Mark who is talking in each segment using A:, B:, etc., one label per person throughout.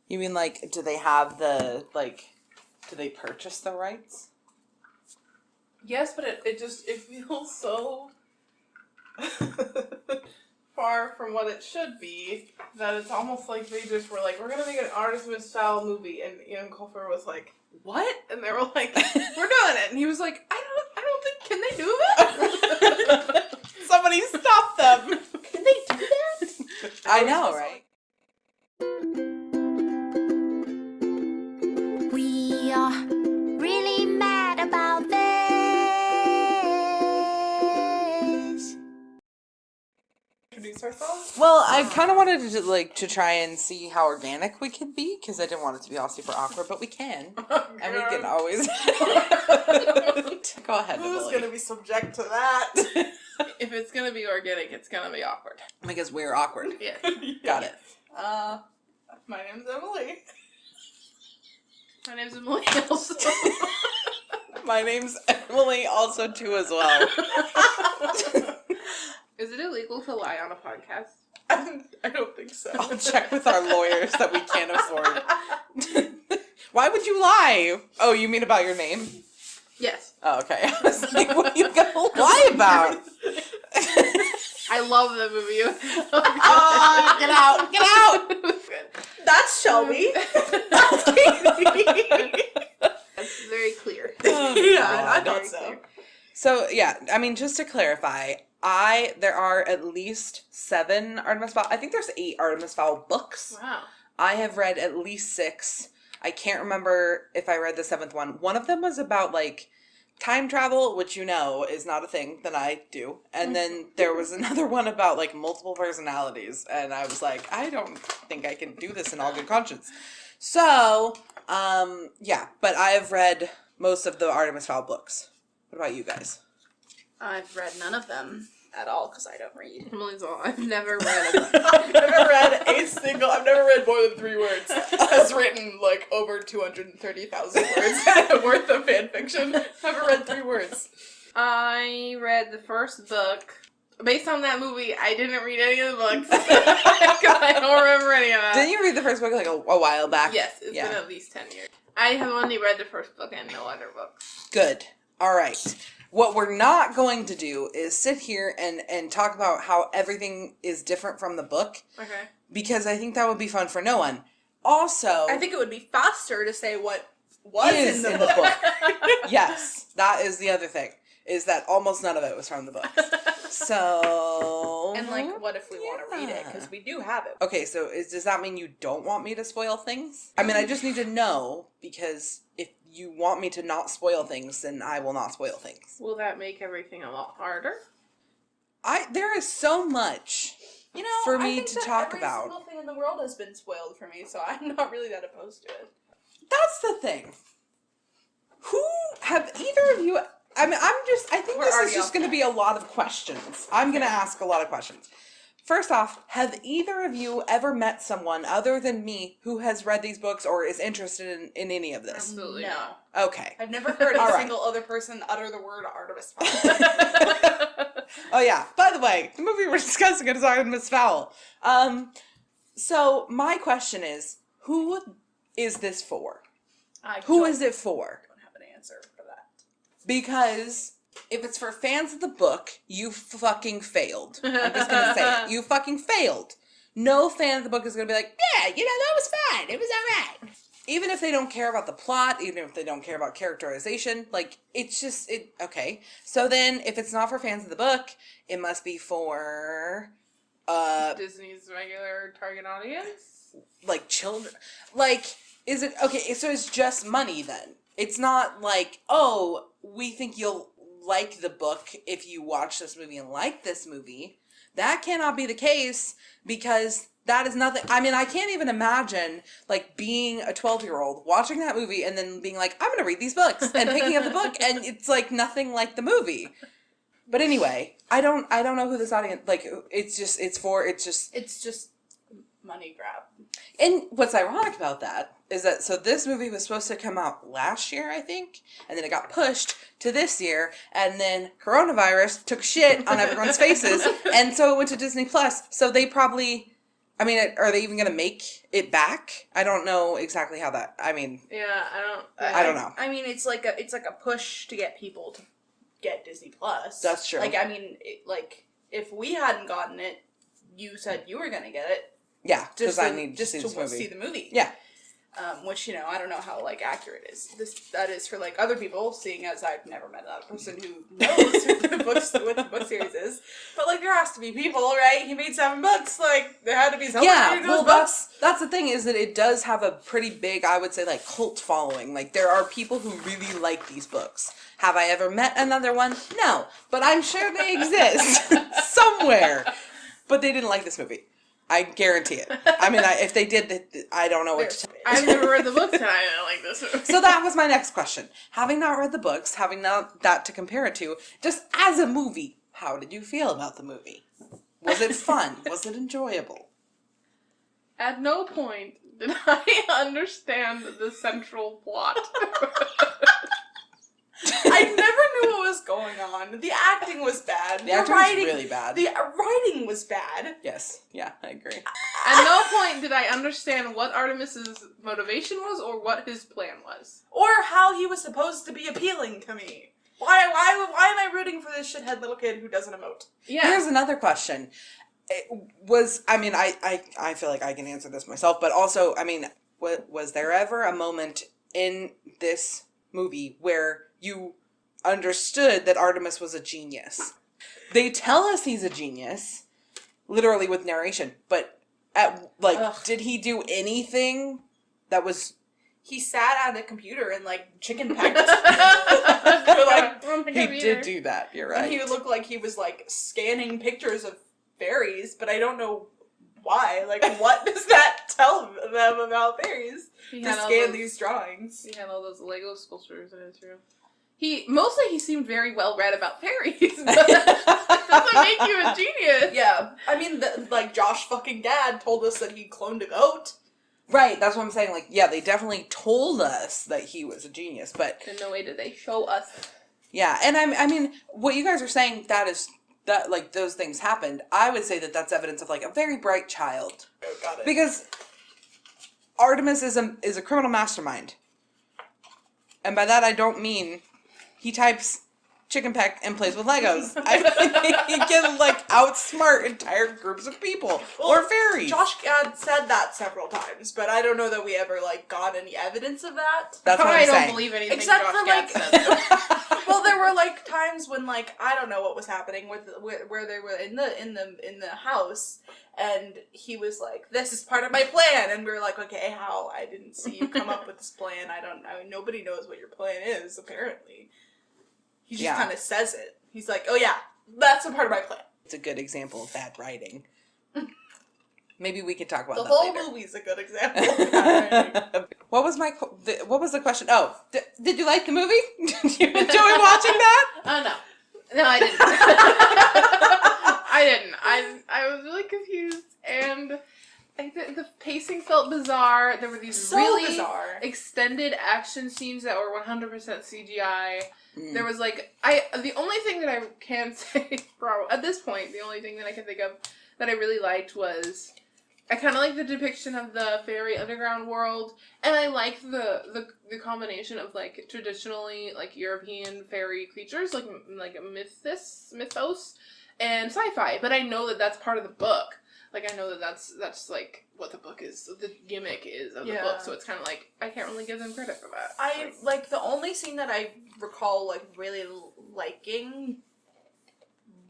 A: You mean, like, do they have do they purchase the rights?
B: Yes, but it feels so far from what it should be that it's almost like they just were like, we're gonna make an Artemis Fowl movie, and Ian Colfer was like, what? And they were like, we're doing it, and he was like, I don't think, can they do that?
A: Somebody stop them!
B: Can they do that?
A: I know, right?
C: We are really mad about this.
B: Introduce ourselves?
A: Well, I kind of wanted to try and see how organic we could be, because I didn't want it to be all super awkward, but we can. And we can always... Go ahead,
B: Who's
A: Emily.
B: going to be subject to that? If it's going to be organic, it's going to be awkward.
A: Because we're awkward.
B: Yeah.
A: Got it.
B: My name's Emily. My name's Emily also.
A: My name's Emily also too as well.
B: Is it illegal to lie on a podcast? I don't think so.
A: I'll check with our lawyers that we can't afford. Why would you lie? Oh, you mean about your name?
B: Yes.
A: Oh, okay. I was like, what are you going to lie about?
B: I love the movie.
A: Oh, get out! Get out!
B: That's Shelby. That's Katie. That's very clear.
A: Oh,
B: yeah, I
A: God.
B: thought so.
A: So, yeah, I mean, just to clarify, there are at least 7 Artemis Fowl. I think there's 8 Artemis Fowl books.
B: Wow.
A: I have read at least 6. I can't remember if I read the 7th one. One of them was about, like, time travel, which you know is not a thing that I do. And then there was another one about, like, multiple personalities. And I was like, I don't think I can do this in all good conscience. So, yeah. But I've read most of the Artemis Fowl books. What about you guys?
D: I've read none of them at all because I don't read.
B: Emily's all, I've never read a book.
D: I've never read more than 3 words. Has written like over 230,000 words worth of fan fiction. Never read 3 words.
B: I read the first book. Based on that movie, I didn't read any of the books. I don't remember any of that.
A: Didn't you read the first book like a while back?
B: Yes, it's been at least 10 years. I have only read the first book and no other books.
A: Good. All right. What we're not going to do is sit here and talk about how everything is different from the book.
B: Okay.
A: Because I think that would be fun for no one. Also,
D: I think it would be faster to say what was in the book.
A: Yes, that is the other thing. Is that almost none of it was from the book. So...
D: And like, what if we want to read it? Because we do have it.
A: Okay, so does that mean you don't want me to spoil things? I mean, I just need to know, because if you want me to not spoil things, then I will not spoil things.
B: Will that make everything a lot harder?
A: There is so much for me to talk about.
D: Every single thing in the world has been spoiled for me, so I'm not really that opposed to it.
A: That's the thing. Who have either of you... I mean, I think this is just going to be a lot of questions. I'm going to ask a lot of questions. First off, have either of you ever met someone other than me who has read these books or is interested in any of this?
B: Absolutely
D: No.
B: not.
A: Okay.
D: I've never heard
A: All
D: a
A: right.
D: single other person utter the word Artemis Fowl.
A: Oh, yeah. By the way, the movie we're discussing is Artemis Fowl. So my question is, who is this for? Who is it for?
D: I don't have an answer for that.
A: Because if it's for fans of the book, you fucking failed. I'm just going to say it. You fucking failed. No fan of the book is going to be like, yeah, that was fine. It was all right. Even if they don't care about the plot, even if they don't care about characterization, like, it's just, okay. So then, if it's not for fans of the book, it must be for,
B: Disney's regular target audience?
A: like, children. Like, is it, okay, so it's just money then. It's not like, oh, we think you'll like the book if you watch this movie and like this movie. That cannot be the case, because that is nothing. I mean, I can't even imagine, like, being a 12-year-old, watching that movie, and then being like, I'm going to read these books, and picking up the book, and it's, like, nothing like the movie. But anyway, I don't know who this audience, like, it's just
D: money grab.
A: And what's ironic about that is that, so this movie was supposed to come out last year, I think, and then it got pushed to this year, and then coronavirus took shit on everyone's faces, and so it went to Disney Plus, so they probably I mean, are they even going to make it back? I don't know exactly how that. I mean,
B: Yeah,
A: I don't know.
D: I mean, it's like a push to get people to get Disney Plus.
A: That's true.
D: Like, I mean, if we hadn't gotten it, you said you were gonna get it.
A: Yeah, because I need to see this movie.
D: See the movie.
A: Yeah.
D: Which, I don't know how, like, accurate that is for, like, other people, seeing as I've never met another person who knows what the book series is. But, like, there has to be people, right? He made 7 books, like, there had to be someone reading those books.
A: That's the thing, is that it does have a pretty big, I would say, like, cult following. Like, there are people who really like these books. Have I ever met another one? No. But I'm sure they exist somewhere. But they didn't like this movie. I guarantee it. I mean, if they did, I don't know what to tell you.
B: I've never read the books and I didn't like this movie.
A: So that was my next question. Having not read the books, having not that to compare it to, just as a movie, how did you feel about the movie? Was it fun? Was it enjoyable?
B: At no point did I understand the central plot.
D: I never knew what was going on. The acting was bad.
A: The acting was really bad.
D: The writing was bad.
A: Yes. Yeah, I agree.
B: At no point did I understand what Artemis's motivation was or what his plan was.
D: Or how he was supposed to be appealing to me. Why am I rooting for this shithead little kid who doesn't emote?
B: Yeah.
A: Here's another question. I feel like I can answer this myself, but also, I mean, was there ever a moment in this movie where you understood that Artemis was a genius? They tell us he's a genius, literally with narration, but did he do anything that was...
D: He sat at a computer and, like, chicken pecked.
A: He did do that, you're right.
D: And he would look like he was, like, scanning pictures of fairies, but I don't know why. Like, what does that tell them about fairies? To scan these drawings.
B: He had all those Lego sculptures in his room. He seemed very well read about fairies, but that doesn't make you a genius.
D: Yeah. I mean, Josh fucking Dad told us that he cloned a goat.
A: Right, that's what I'm saying. Like, yeah, they definitely told us that he was a genius, but...
B: In no way did they show us.
A: Yeah, and I mean, what you guys are saying, that, like, those things happened, I would say that that's evidence of, like, a very bright child.
D: Oh, got it.
A: Because Artemis is a criminal mastermind. And by that I don't mean he types chicken peck and plays with Legos. I mean, he can, like, outsmart entire groups of people. Or fairies.
D: Josh Gad said that several times, but I don't know that we ever, like, got any evidence of that.
A: That's what I'm
B: I
A: saying.
B: don't believe anything
D: Except
B: Josh
D: for,
B: Gad
D: like...
B: says.
D: Well, there were, like, times when, like, I don't know what was happening where they were in the house, and he was like, "This is part of my plan," and we were like, "Okay, how? I didn't see you come up with this plan. Nobody knows what your plan is, apparently." He just kind of says it. He's like, "Oh yeah, that's a part of my plan."
A: It's a good example of bad writing. Maybe we could talk about
D: the
A: that
D: whole
A: later.
D: movie's a good example of bad writing.
A: What was the question? Oh, did you like the movie? Did you enjoy watching that?
B: No, I didn't. I didn't. I was really confused, and the pacing felt bizarre. There were these really
D: bizarre
B: extended action scenes that were 100% CGI. There was the only thing that I can say, at this point, the only thing that I can think of that I really liked was, I kind of like the depiction of the fairy underground world, and I like the combination of, like, traditionally, like, European fairy creatures, like a mythos, and sci-fi, but I know that that's part of the book. Like, I know that that's like, what the book is, the gimmick is of the book, so it's kind of like, I can't really give them credit for that.
D: The only scene that I recall, like, really liking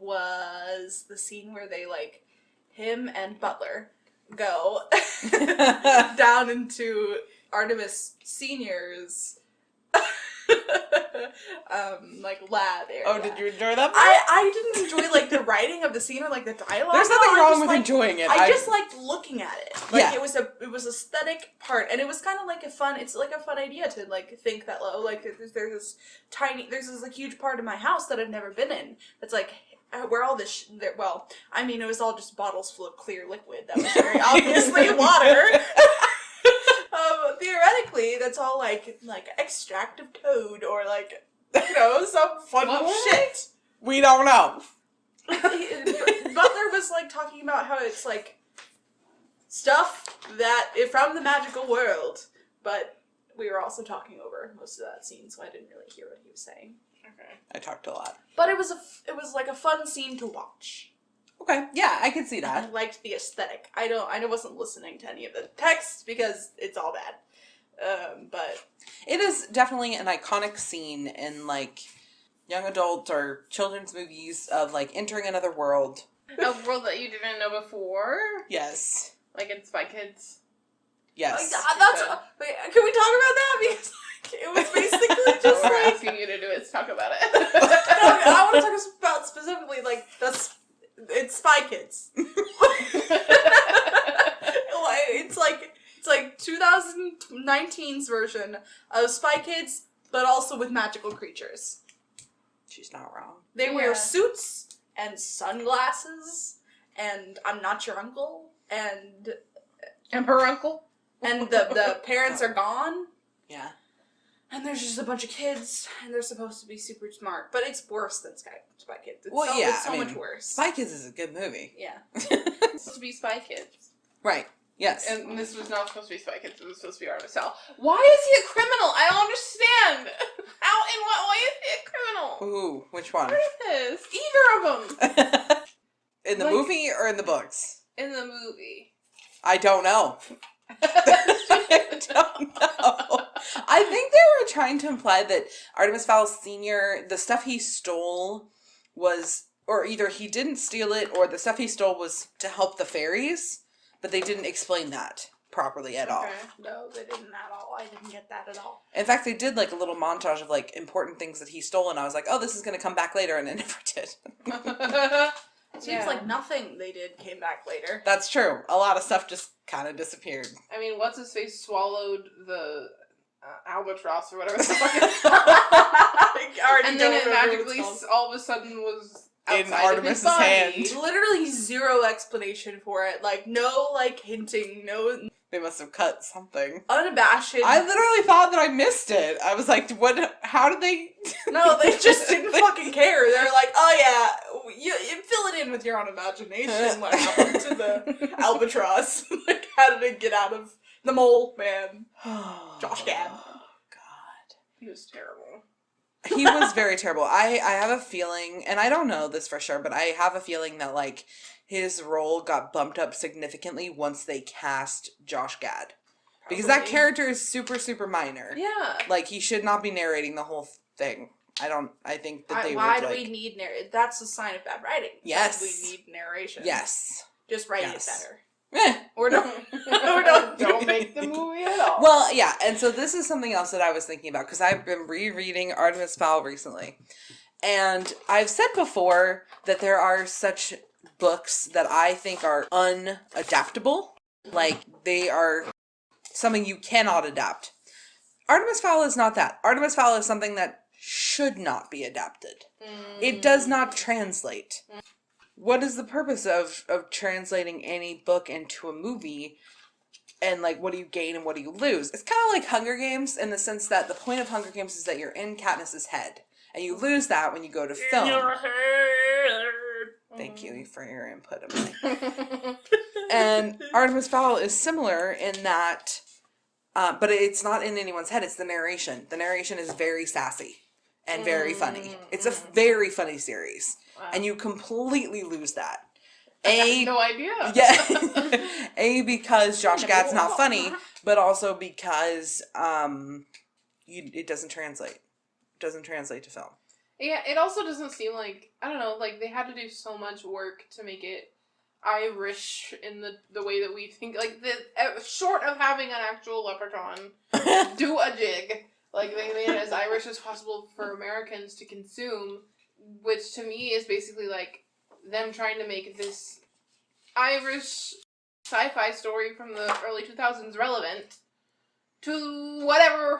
D: was the scene where they, like, him and Butler go down into Artemis Senior's lab area.
A: Oh, did you enjoy that part?
D: I didn't enjoy, like, the writing of the scene or, like, the dialogue.
A: There's nothing wrong with enjoying it.
D: I just liked looking at it. Like,
A: Yeah.
D: it was aesthetic part, and it was kind of like a fun idea to, like, think that, like, there's this like, huge part of my house that I've never been in. That's like, where all this, it was all just bottles full of clear liquid that was very obviously water. Theoretically, that's all like extract of toad or, like, some fun shit.
A: We don't know.
D: Butler was, like, talking about how it's, like, stuff that from the magical world. But we were also talking over most of that scene, so I didn't really hear what he was saying.
B: Okay.
A: I talked a lot.
D: But it was like a fun scene to watch.
A: Okay, yeah, I can see
D: I
A: that.
D: liked the aesthetic. I wasn't listening to any of the text because it's all bad. But
A: It is definitely an iconic scene in, like, young adult or children's movies of, like, entering another world.
B: A world that you didn't know before?
A: Yes.
B: Like in Spy Kids?
A: Yes.
D: Wait, can we talk about that? Because like, it was basically just
B: What we're
D: like...
B: asking you to do is talk about it.
D: No, I want to talk about specifically, like, it's Spy Kids. It's like 2019's version of Spy Kids, but also with magical creatures.
A: She's not wrong.
D: They wear
B: Yeah.
D: suits and sunglasses, and I'm not your uncle, and
B: And her uncle?
D: the parents are gone,
A: Yeah.
D: and there's just a bunch of kids, and they're supposed to be super smart, but it's worse than Spy Kids. It's it's so much worse.
A: Spy Kids is a good movie.
D: Yeah.
B: It's supposed to be Spy Kids.
A: Right. Yes.
B: And this was not supposed to be Spy Kids, it was supposed to be Artemis Fowl. Why is he a criminal? I don't understand. How, in what way is he a criminal?
A: Ooh, which one?
B: Artemis. Either of them.
A: In the
B: Like-
A: movie or in the books?
B: In the movie.
A: I don't know. I don't know. I think they were trying to imply that Artemis Fowl Sr., the stuff he stole was, or either he didn't steal it or the stuff he stole was to help the fairies, but they didn't explain that properly at all.
B: Okay.
D: No, they didn't at all. I didn't get that at all.
A: In fact, they did like a little montage of like important things that he stole, and I was like, oh, this is going to come back later, and it never did.
D: It seems like nothing they did came back later.
A: That's true. A lot of stuff just kind of disappeared.
B: I mean, what's his face swallowed the albatross or whatever the fuck it is. And then it magically all of a sudden was outside
A: In Artemis's
B: of his body.
A: hand.
D: Literally zero explanation for it. Like, no, like, hinting, no
A: They must have cut something.
D: unabashed.
A: I literally thought that I missed it. I was like, what? How did they?
D: No, they just didn't fucking care. They're like, oh yeah, you fill it in with your own imagination. What happened to the albatross? Like, how did it get out of the mole man? Josh Gad.
A: God.
B: He was terrible.
A: He was very terrible. I have a feeling, and I don't know this for sure, but I have a feeling that, like, his role got bumped up significantly once they cast Josh Gad. Because that
D: Probably.
A: character is super, super minor.
B: Yeah.
A: Like, he should not be narrating the whole thing. I think that they
D: Why
A: would,
D: do
A: like...
D: we need narration? That's a sign of bad writing.
A: Yes.
D: We need narration.
A: Yes.
D: Just write
A: Yes.
D: it better.
A: Eh.
D: Or don't. Or don't.
B: Don't make the movie at all.
A: Well, yeah, and so this is something else that I was thinking about, because I've been rereading Artemis Fowl recently. And I've said before that there are such books that I think are unadaptable. Like, they are something you cannot adapt. Artemis Fowl is not that. Artemis Fowl is something that should not be adapted. It does not translate. What is the purpose of translating any book into a movie? And, like, what do you gain and what do you lose? It's kind of like Hunger Games in the sense that the point of Hunger Games is that you're in Katniss's head. And you lose that when you go to film. Thank you for your input, Emily. And Artemis Fowl is similar in that, but it's not in anyone's head. It's the narration. The narration is very sassy and very funny. It's a very funny series.
B: Wow.
A: And you completely lose that.
B: I had no idea.
A: Yeah. Because Josh Gad's not funny, but also because it doesn't translate. It doesn't translate to film.
B: Yeah, it also doesn't seem like, I don't know, like they had to do so much work to make it Irish in the way that we think. Like, short of having an actual leprechaun do a jig, like they made it as Irish as possible for Americans to consume, which to me is basically like them trying to make this Irish sci-fi story from the early 2000s relevant to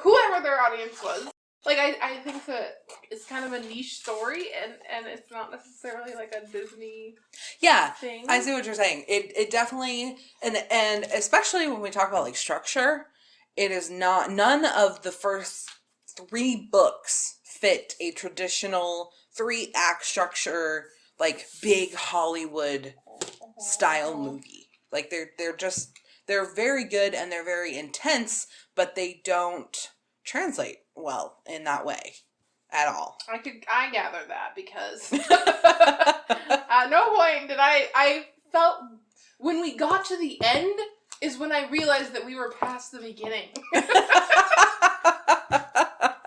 B: whoever their audience was. Like, I think that it's kind of a niche story, and it's not necessarily like a Disney thing.
A: I see what you're saying. It definitely, and especially when we talk about, like, structure, it is not, none of the first 3 books fit a traditional 3-act structure, like, big Hollywood style movie. Like they're very good and they're very intense, but they don't translate well in that way at all.
B: I gather that because at no point did I felt when we got to the end is when I realized that we were past the beginning. I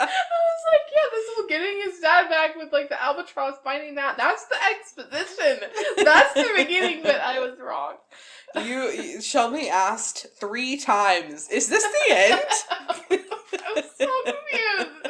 B: was like, yeah, this is getting his dad back with like the albatross finding that. That's the exposition. That's the beginning, but I was wrong.
A: Shelby asked 3 times, "Is this the end?"
B: I was so confused.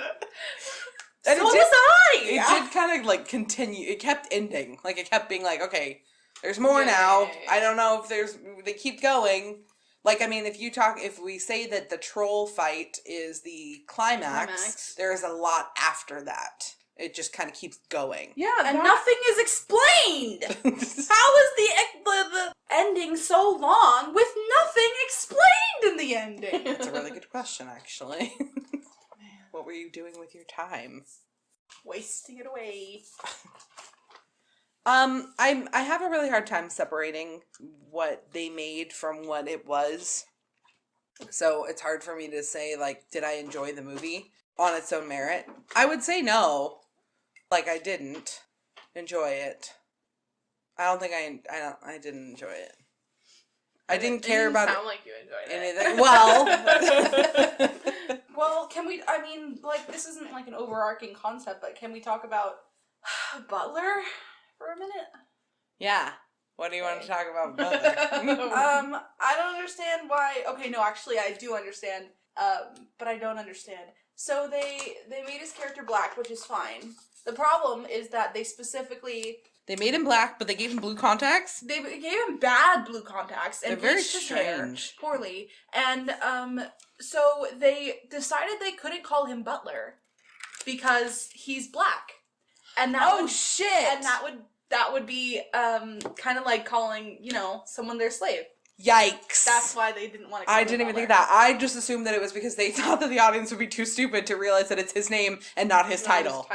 A: And
D: So was I!
A: It did kind of like continue. It kept ending. Like it kept being like, okay, there's more now.
B: Yeah.
A: I don't know if they keep going. Like, I mean, if we say that the troll fight is the climax, there is a lot after that. It just kind of keeps going.
B: Yeah,
D: And nothing is explained! How is the ending so long with nothing explained in the ending?
A: That's a really good question, actually. What were you doing with your time?
D: Wasting it away.
A: I have a really hard time separating what they made from what it was. So it's hard for me to say, like, did I enjoy the movie on its own merit? I would say no. Like, I didn't enjoy it. I don't think I didn't enjoy it. I didn't care about
B: sound like you enjoyed
A: anything.
B: it.
A: Well,
D: Well, can we, I mean, like, this isn't like an overarching concept, but can we talk about Butler for a minute?
A: yeah. What do you want to talk about, Butler?
D: I don't understand why, okay, no, actually, I do understand, but I don't understand. So they made his character black, which is fine. The problem is that they specifically...
A: They made him black, but they gave him blue contacts?
D: They gave him bad blue contacts and
A: They're very
D: bleached his hair
A: strange.
D: poorly. And so they decided they couldn't call him Butler because he's black. And that
A: shit!
D: And that would be kind of like calling, you know, someone their slave.
A: Yikes.
D: That's why they didn't want to call
A: I
D: him
A: didn't even
D: Butler.
A: think that. I just assumed that it was because they thought that the audience would be too stupid to realize that it's his name and not his title.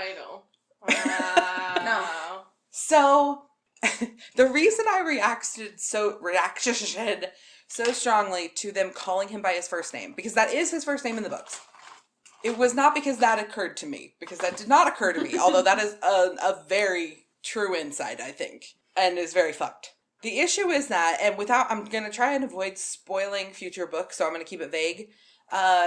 B: No.
A: So, the reason I reacted so strongly to them calling him by his first name, because that is his first name in the books. It was not because that occurred to me, because that did not occur to me, although that is a very true insight, I think, and is very fucked. The issue is that, and I'm going to try and avoid spoiling future books, so I'm going to keep it vague.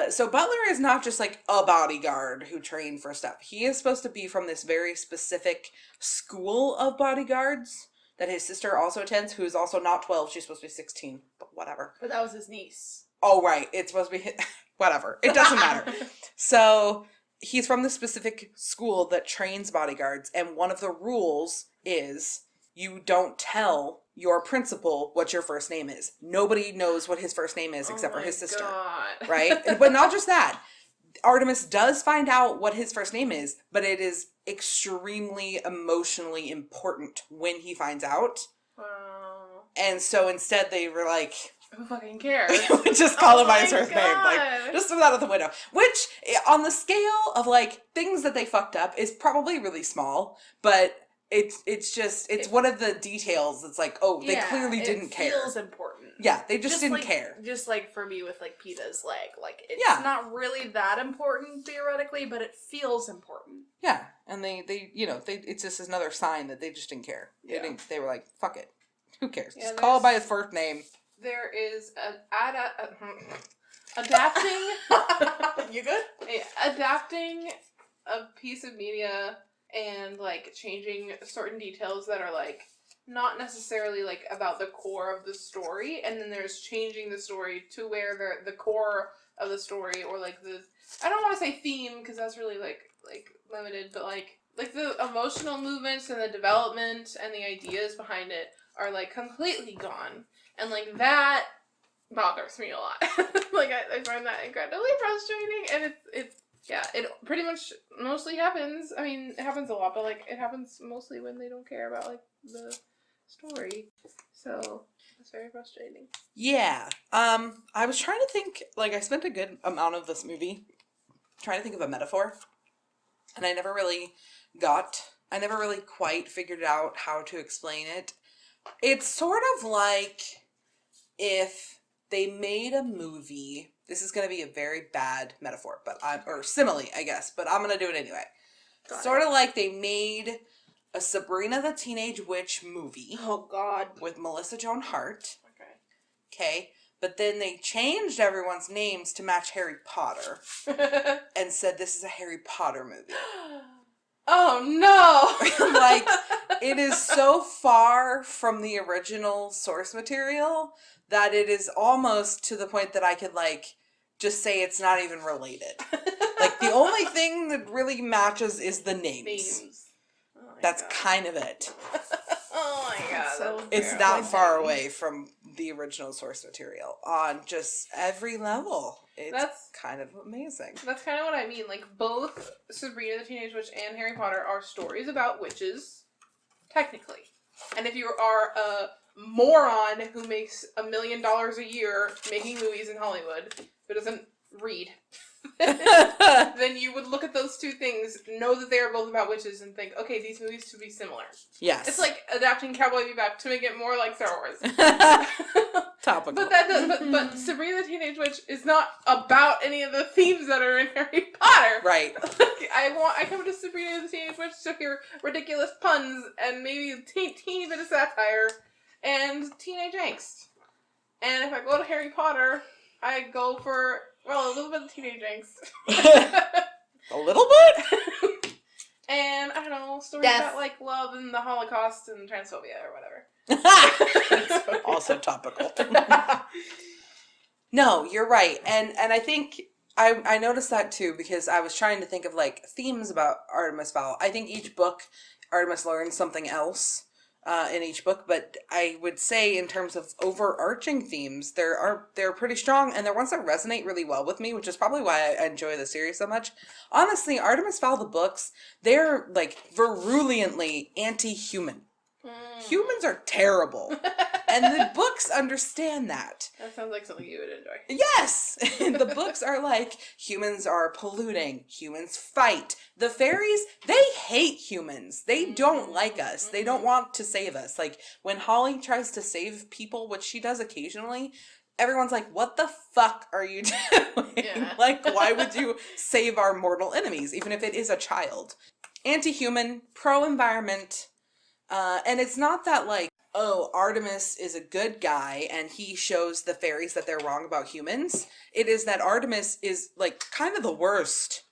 A: So Butler is not just like a bodyguard who trained for stuff. He is supposed to be from this very specific school of bodyguards that his sister also attends, who is also not 12. She's supposed to be 16, but whatever.
D: But that was his niece.
A: Oh, right. It's supposed to be whatever. It doesn't matter. So he's from the specific school that trains bodyguards, and one of the rules is you don't tell your principal what your first name is. Nobody knows what his first name is except for his sister.
B: God.
A: Right? But not just that. Artemis does find out what his first name is, but it is extremely emotionally important when he finds out.
B: Wow.
A: And so instead they were like,
B: Who fucking cares?
A: just call him by his
B: my
A: first name. Like,
B: God.
A: just throw that out the window. Which, on the scale of like things that they fucked up, is probably really small, but it's one of the details that's like, oh, they clearly didn't care.
D: It feels important.
A: Yeah, they just didn't care.
D: Just like for me with like Peta's leg, like it's
A: Yeah.
D: not really that important theoretically, but it feels important.
A: Yeah, and they it's just another sign that they just didn't care. They were like, fuck it, who cares?
B: Yeah,
A: Just call it by his first name.
B: There is adapting.
D: You good?
B: Adapting a piece of media and like changing certain details that are like not necessarily like about the core of the story, and then there's changing the story to where the core of the story, or like the, I don't want to say theme because that's really like limited, but like the emotional movements and the development and the ideas behind it are like completely gone, and like that bothers me a lot. Like I find that incredibly frustrating, and it pretty much mostly happens. I mean, it happens a lot, but like it happens mostly when they don't care about like the story. So it's very frustrating.
A: Yeah. I was trying to think, like, I spent a good amount of this movie trying to think of a metaphor, and I never really quite figured out how to explain it. It's sort of like if they made a movie, this is going to be a very bad metaphor, or simile, I guess, but I'm going to do it anyway. Sort of like they made a Sabrina the Teenage Witch movie.
D: Oh, God.
A: With Melissa Joan Hart.
B: Okay.
A: Okay. But then they changed everyone's names to match Harry Potter and said this is a Harry Potter movie.
B: Oh, no!
A: Like, it is so far from the original source material that it is almost to the point that I could, like, just say it's not even related. Like, the only thing that really matches is the names.
B: Oh
A: That's
B: God.
A: kind of it.
B: Oh my God.
D: So
A: It's not far away from the original source material on just every level. It's kind of amazing.
B: That's kind of what I mean. Like, both Sabrina the Teenage Witch and Harry Potter are stories about witches, technically. And if you are a moron who makes $1 million a year making movies in Hollywood, but doesn't read, then you would look at those two things, know that they are both about witches, and think, okay, these movies should be similar.
A: Yes.
B: It's like adapting Cowboy Bebop to make it more like Star Wars.
A: Topical.
B: But Sabrina the Teenage Witch is not about any of the themes that are in Harry Potter.
A: Right.
B: I come to Sabrina the Teenage Witch to hear ridiculous puns and maybe a teeny bit of satire and teenage angst. And if I go to Harry Potter, I go for, well, a little bit of teenage angst.
A: A little bit?
B: And, I don't know, stories about, like, love and the Holocaust and transphobia or whatever.
A: Also topical. No, you're right. And I think I noticed that too because I was trying to think of like themes about Artemis Fowl. I think each book Artemis learns something else in each book, but I would say in terms of overarching themes, they're pretty strong and they're ones that resonate really well with me, which is probably why I enjoy the series so much. Honestly, Artemis Fowl, the books, they're like virulently anti-human. Humans are terrible. And the books understand that.
B: That sounds like something you would enjoy.
A: Yes! The books are like, humans are polluting. Humans fight. The fairies, they hate humans. They don't like us. They don't want to save us. Like, when Holly tries to save people, which she does occasionally, everyone's like, what the fuck are you doing?
B: Yeah.
A: Like, why would you save our mortal enemies, even if it is a child? Anti-human, pro-environment. And it's not that like, oh, Artemis is a good guy and he shows the fairies that they're wrong about humans. It is that Artemis is like kind of the worst.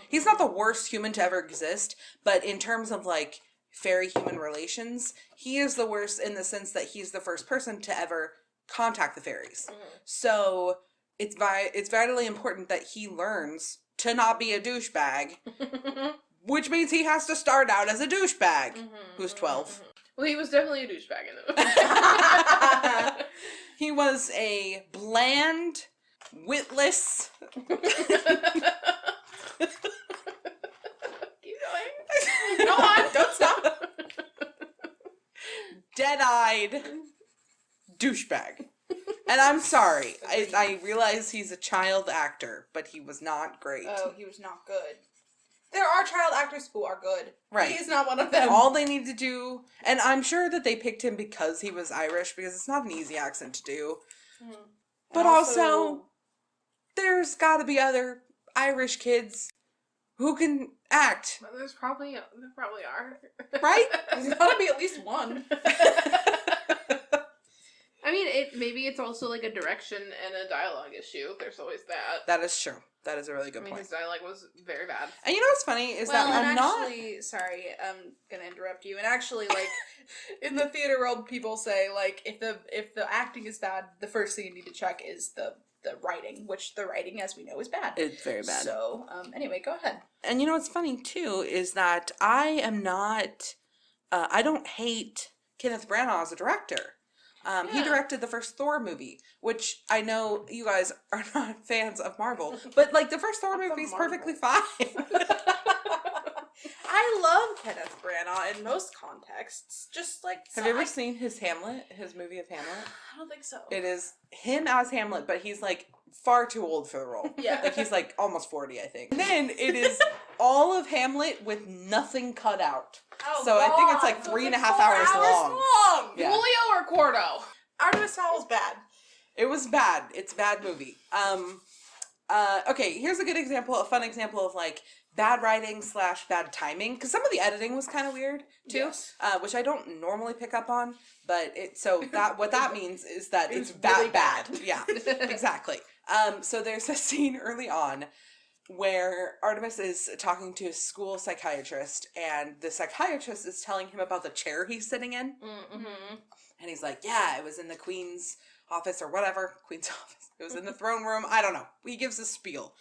A: He's not the worst human to ever exist, but in terms of like fairy-human relations, he is the worst in the sense that he's the first person to ever contact the fairies. So it's vitally important that he learns to not be a douchebag. Which means he has to start out as a douchebag who's 12.
B: Well, he was definitely a douchebag in the movie.
A: He was a bland, witless...
B: Keep going. Go on, don't stop.
A: dead-eyed douchebag. And I'm sorry. I realize he's a child actor, but he was not great.
D: Oh, he was not good. There are child actors who are good.
A: Right.
D: He's not one of them.
A: All they need to do, and I'm sure that they picked him because he was Irish, because it's not an easy accent to do. But also, there's got to be other Irish kids who can act.
B: Well, there probably are.
A: Right?
D: There's got to be at least one.
B: I mean, maybe it's also like a direction and a dialogue issue. There's always that.
A: That is true. That is a really good
B: I mean,
A: point.
B: his dialogue was very bad.
A: And you know what's funny is that I'm
D: actually, sorry, I'm gonna interrupt you. And actually, like, in the theater world, people say, like, if the acting is bad, the first thing you need to check is the writing, which the writing, as we know, is bad.
A: It's very bad.
D: So, anyway, go ahead.
A: And you know what's funny, too, is that I am not... I don't hate Kenneth Branagh as a director. He directed the first Thor movie, which I know you guys are not fans of Marvel, but like the first Thor movie is perfectly fine.
D: I love Kenneth Branagh in most contexts. Just like
A: Have you ever seen his movie of Hamlet?
D: I don't think so.
A: It is him as Hamlet, but he's like far too old for the role.
D: Yeah.
A: Like he's like almost 40, I think. And then it is all of Hamlet with nothing cut out.
D: Oh,
A: so I think it's like
D: so
A: 3.5
D: 4
A: hours long.
D: long.
A: Yeah.
B: Julio or Cordo?
D: Artemis Fowl is bad.
A: It was bad. It's a bad movie. Okay, here's a good example, a fun example of like bad writing / bad timing, because some of the editing was kind of weird too,
B: Yes.
A: which I don't normally pick up on, but what that means is that it's
B: really
A: bad. Yeah, exactly. So there's a scene early on where Artemis is talking to a school psychiatrist, and the psychiatrist is telling him about the chair he's sitting in, and he's like, yeah, it was in the Queen's office or whatever, Queen's office. It was in the throne room. I don't know. He gives a spiel.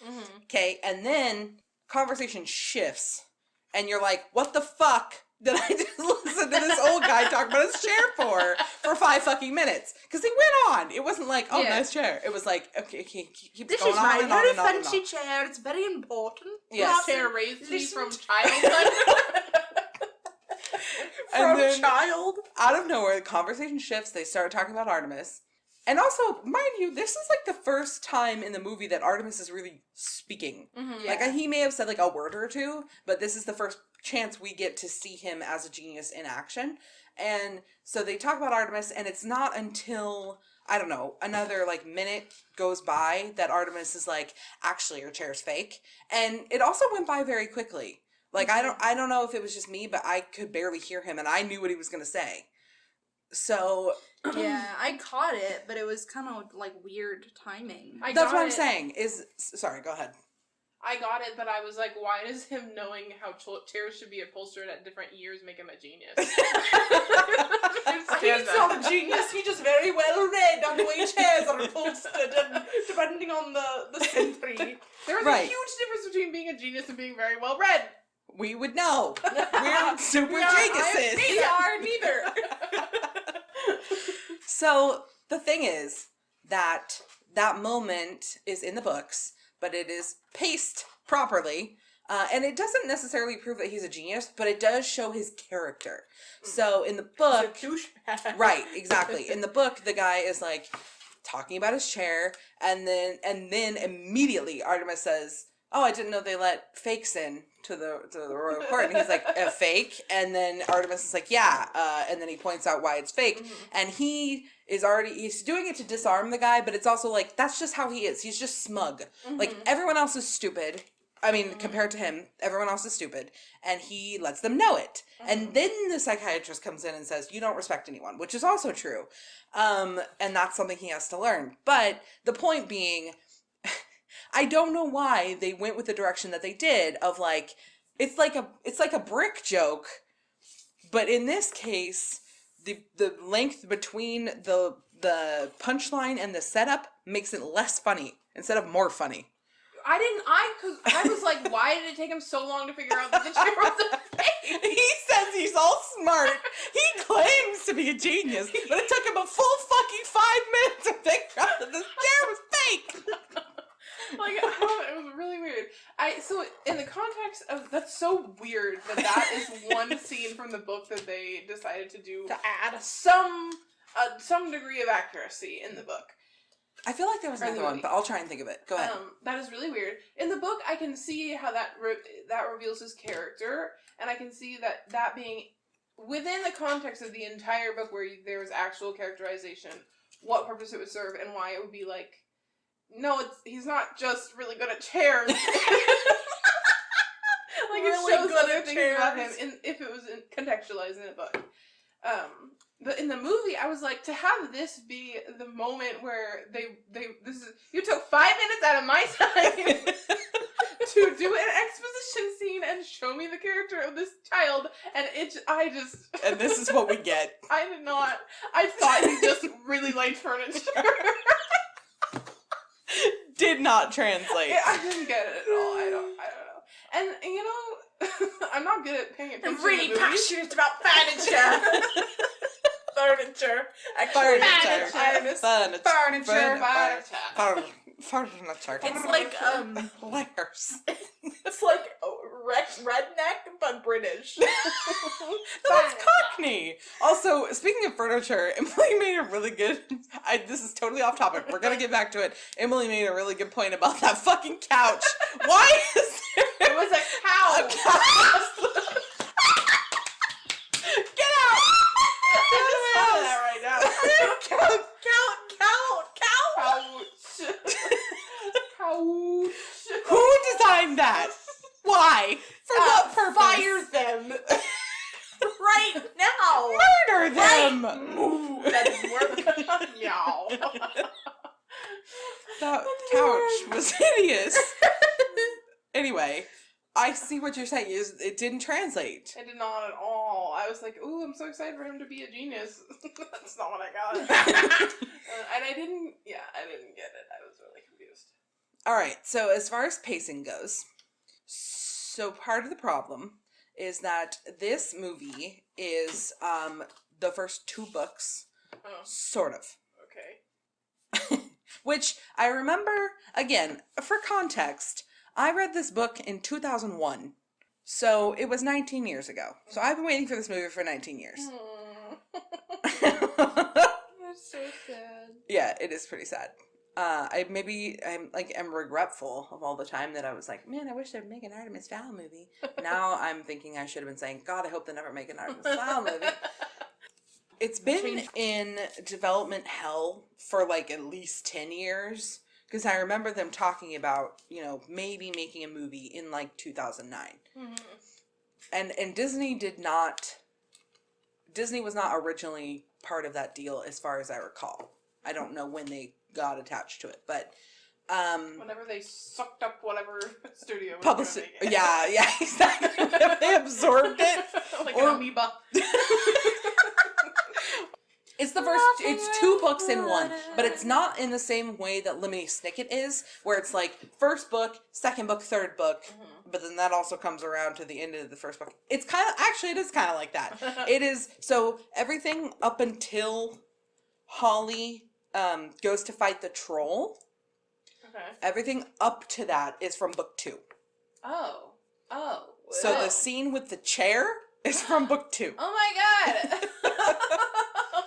A: Okay, and then conversation shifts, and you're like, what the fuck did I just listen to this old guy talk about his chair for 5 fucking minutes? Because he went on. It wasn't like, oh, nice chair. It was like, okay, keeps
D: This
A: going
D: is
A: on
D: my
A: and on
D: very
A: and on and
D: fancy
A: on.
D: chair. It's very important.
A: Yes.
B: Chair raised me
D: Listen
B: from
D: to-
B: childhood.
A: And then,
D: child.
A: out of nowhere, the conversation shifts. They start talking about Artemis. And also, mind you, this is like the first time in the movie that Artemis is really speaking. Like, he may have said like a word or two, but this is the first chance we get to see him as a genius in action. And so they talk about Artemis, and it's not until, I don't know, another like minute goes by that Artemis is like, actually, your chair's fake. And it also went by very quickly. Like, I don't know if it was just me, but I could barely hear him, and I knew what he was going to say. So...
D: Yeah, I caught it, but it was kind of like weird timing.
A: That's what I'm saying. Sorry, go ahead.
B: I got it, but I was like, why does him knowing how chairs should be upholstered at different years make him a genius?
D: He's not a genius, he's just very well read on the way chairs are upholstered, and depending on the century.
B: There was a huge difference between being a genius and being very well read.
A: We would know. We're super geniuses.
B: We are neither.
A: So the thing is that moment is in the books, but it is paced properly. And it doesn't necessarily prove that he's a genius, but it does show his character. So in the book, right, exactly. In the book, the guy is like talking about his chair, and then immediately Artemis says, "Oh, I didn't know they let fakes in to the royal court." And he's like, "A fake?" And then Artemis is like, "Yeah." And then he points out why it's fake, and he's doing it to disarm the guy, but it's also like that's just how he is. He's just smug. Like everyone else is stupid. I mean, compared to him, everyone else is stupid, and he lets them know it. And then the psychiatrist comes in and says, "You don't respect anyone," which is also true. And that's something he has to learn. But the point being, I don't know why they went with the direction that they did of like, it's like a brick joke, but in this case, the length between the punchline and the setup makes it less funny instead of more funny.
B: I was like, why did it take him so long to figure out that the chair was a fake?
A: He says he's all smart. He claims to be a genius, but it took him a full fucking 5 minutes to figure out that this chair was fake.
B: Like, it was really weird. So in the context of, that's so weird that is one scene from the book that they decided to do
D: To add
B: some degree of accuracy in the book.
A: I feel like there was another one, but I'll try and think of it. Go ahead.
B: That is really weird. In the book, I can see how that reveals his character, and I can see that being within the context of the entire book where there was actual characterization, what purpose it would serve, and why it would be like, no, he's not just really good at chairs. Like,
D: Really
B: it shows
D: good
B: other
D: at
B: things about him
D: chairs.
B: if it was contextualized in the book. But in the movie, I was like, to have this be the moment where you took 5 minutes out of my time to do an exposition scene and show me the character of this child, and
A: And this is what we get.
B: I thought you just really liked furniture.
A: Did not translate.
B: I didn't get it at all. I don't know. And you know, I'm not good at paying attention.
D: I'm really
B: to movies.
D: passionate about furniture. Furniture.
A: Furniture.
D: It's like
A: Layers.
D: it's like redneck but British.
A: That's Cockney. Also, speaking of furniture, Emily made a really good. This is totally off topic. We're gonna get back to it. Emily made a really good point about that fucking couch. Why is there?
B: It was a cow.
A: A couch. Get out!
B: I just saw that right now.
D: Cow
B: Ouch.
A: Who designed that? Why? For what purpose?
D: Fire them right now.
A: Murder them.
D: That didn't work.
B: Meow.
A: That couch was hideous. Anyway, I see what you're saying. It didn't translate.
B: It did not at all. I was like, ooh, I'm so excited for him to be a genius. That's not what I got. And I didn't get it. I was really confused.
A: All right, so as far as pacing goes, so part of the problem is that this movie is the first 2 books, sort of.
B: Okay.
A: Which I remember, again, for context, I read this book in 2001, so it was 19 years ago. So I've been waiting for this movie for 19 years.
B: That's so sad.
A: Yeah, it is pretty sad. I'm regretful of all the time that I was like, man, I wish they'd make an Artemis Fowl movie. Now I'm thinking I should have been saying, God, I hope they never make an Artemis Fowl movie. It's been in development hell for like at least 10 years. Because I remember them talking about, maybe making a movie in like 2009. Mm-hmm. And Disney was not originally part of that deal as far as I recall. I don't know when they got attached to it, but
B: whenever they sucked up whatever studio was
A: publicity.
B: make it.
A: Yeah, exactly. They absorbed it.
B: Like an amoeba.
A: It's 2 books in one, but it's not in the same way that Lemony Snicket is, where it's like first book, second book, third book, but then that also comes around to the end of the first book. It is kind of like that. It is, so everything up until Holly goes to fight the troll, everything up to that is from book 2.
B: Oh.
A: So the scene with the chair is from book 2.
B: Oh my god!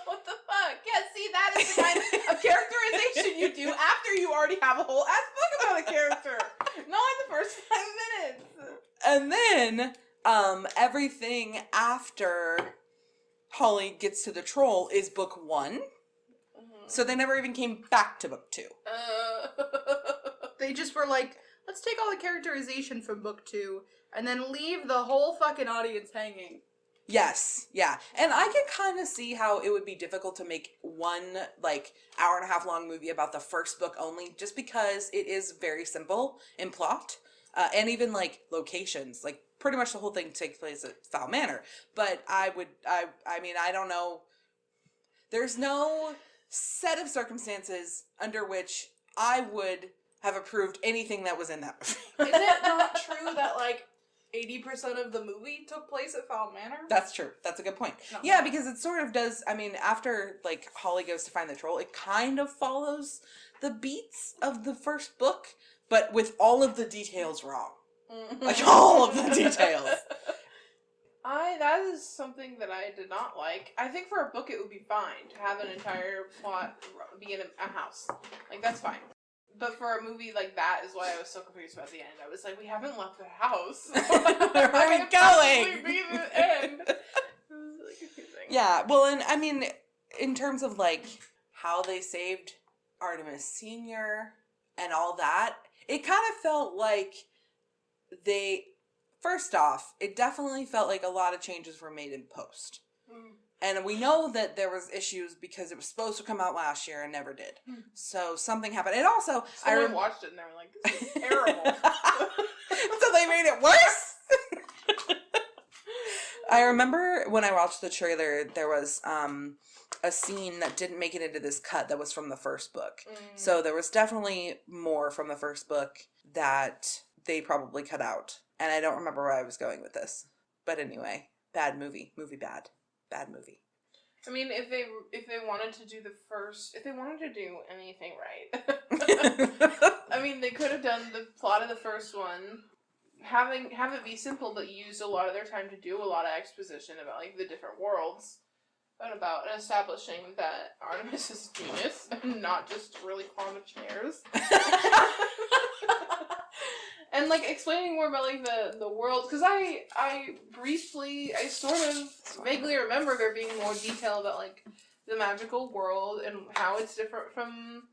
B: What the fuck? Yeah, see, that is the kind of characterization you do after you already have a whole ass book about a character. Not in the first 5 minutes.
A: And then, everything after Holly gets to the troll is book 1. Mm-hmm. So they never even came back to book 2.
D: They just were like, let's take all the characterization from book 2 and then leave the whole fucking audience hanging.
A: Yes, yeah. And I can kind of see how it would be difficult to make one, hour and a half long movie about the first book only, just because it is very simple in plot, and even, locations. Pretty much the whole thing takes place at Fowl Manor. But I don't know. There's no set of circumstances under which I would have approved anything that was in that movie.
D: Is it not true that, 80% of the movie took place at Fowl Manor?
A: That's true. That's a good point.
D: No.
A: Yeah, because it sort of does, after, Holly goes to find the troll, it kind of follows the beats of the first book, but with all of the details wrong. All of the details.
B: That is something that I did not like. I think for a book it would be fine to have an entire plot be in a house. That's fine. But for a movie like that is why I was so confused about the end. I was like, we haven't left the house.
A: Where are we going?
B: Be the end. It was really confusing.
A: Yeah, well, and in terms of how they saved Artemis Sr. and all that, it kind of felt like first off, it definitely felt like a lot of changes were made in post. And we know that there was issues because it was supposed to come out last year and never did. So something happened. And also,
B: someone watched it and they were like, this is terrible.
A: So they made it worse? I remember when I watched the trailer, there was a scene that didn't make it into this cut that was from the first book. So there was definitely more from the first book that they probably cut out. And I don't remember where I was going with this. But anyway, bad movie. Movie bad. Bad movie.
B: I mean, if they wanted to do if they wanted to do anything right, I mean, they could have done the plot of the first one, have it be simple, but used a lot of their time to do a lot of exposition about the different worlds, and about establishing that Artemis is a genius and not just really fond of chairs. And explaining more about the world, because I sort of vaguely remember there being more detail about the magical world and how it's different from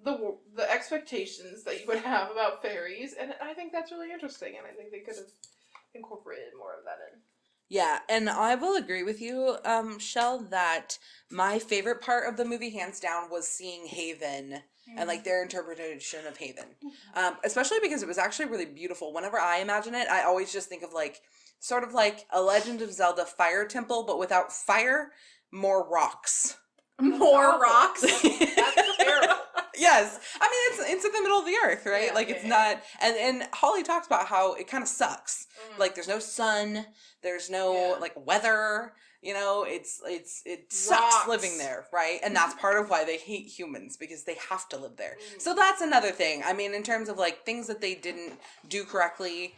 B: the expectations that you would have about fairies, and I think that's really interesting, and I think they could have incorporated more of that in.
A: Yeah, and I will agree with you, Shell, that my favorite part of the movie, hands down, was seeing Haven and like their interpretation of Haven. Especially because it was actually really beautiful. Whenever I imagine it, I always just think of like sort of like a Legend of Zelda fire temple, but without fire, more rocks.
D: More rocks?
B: That's terrible.
A: Yes. I mean, it's in the middle of the earth, right?
B: Yeah,
A: like, it's not... And Holly talks about how it kind of sucks. Like, there's no sun. There's no, like, weather. You know, it sucks living there, right? And that's part of why they hate humans, because they have to live there. So that's another thing. I mean, in terms of, like, things that they didn't do correctly,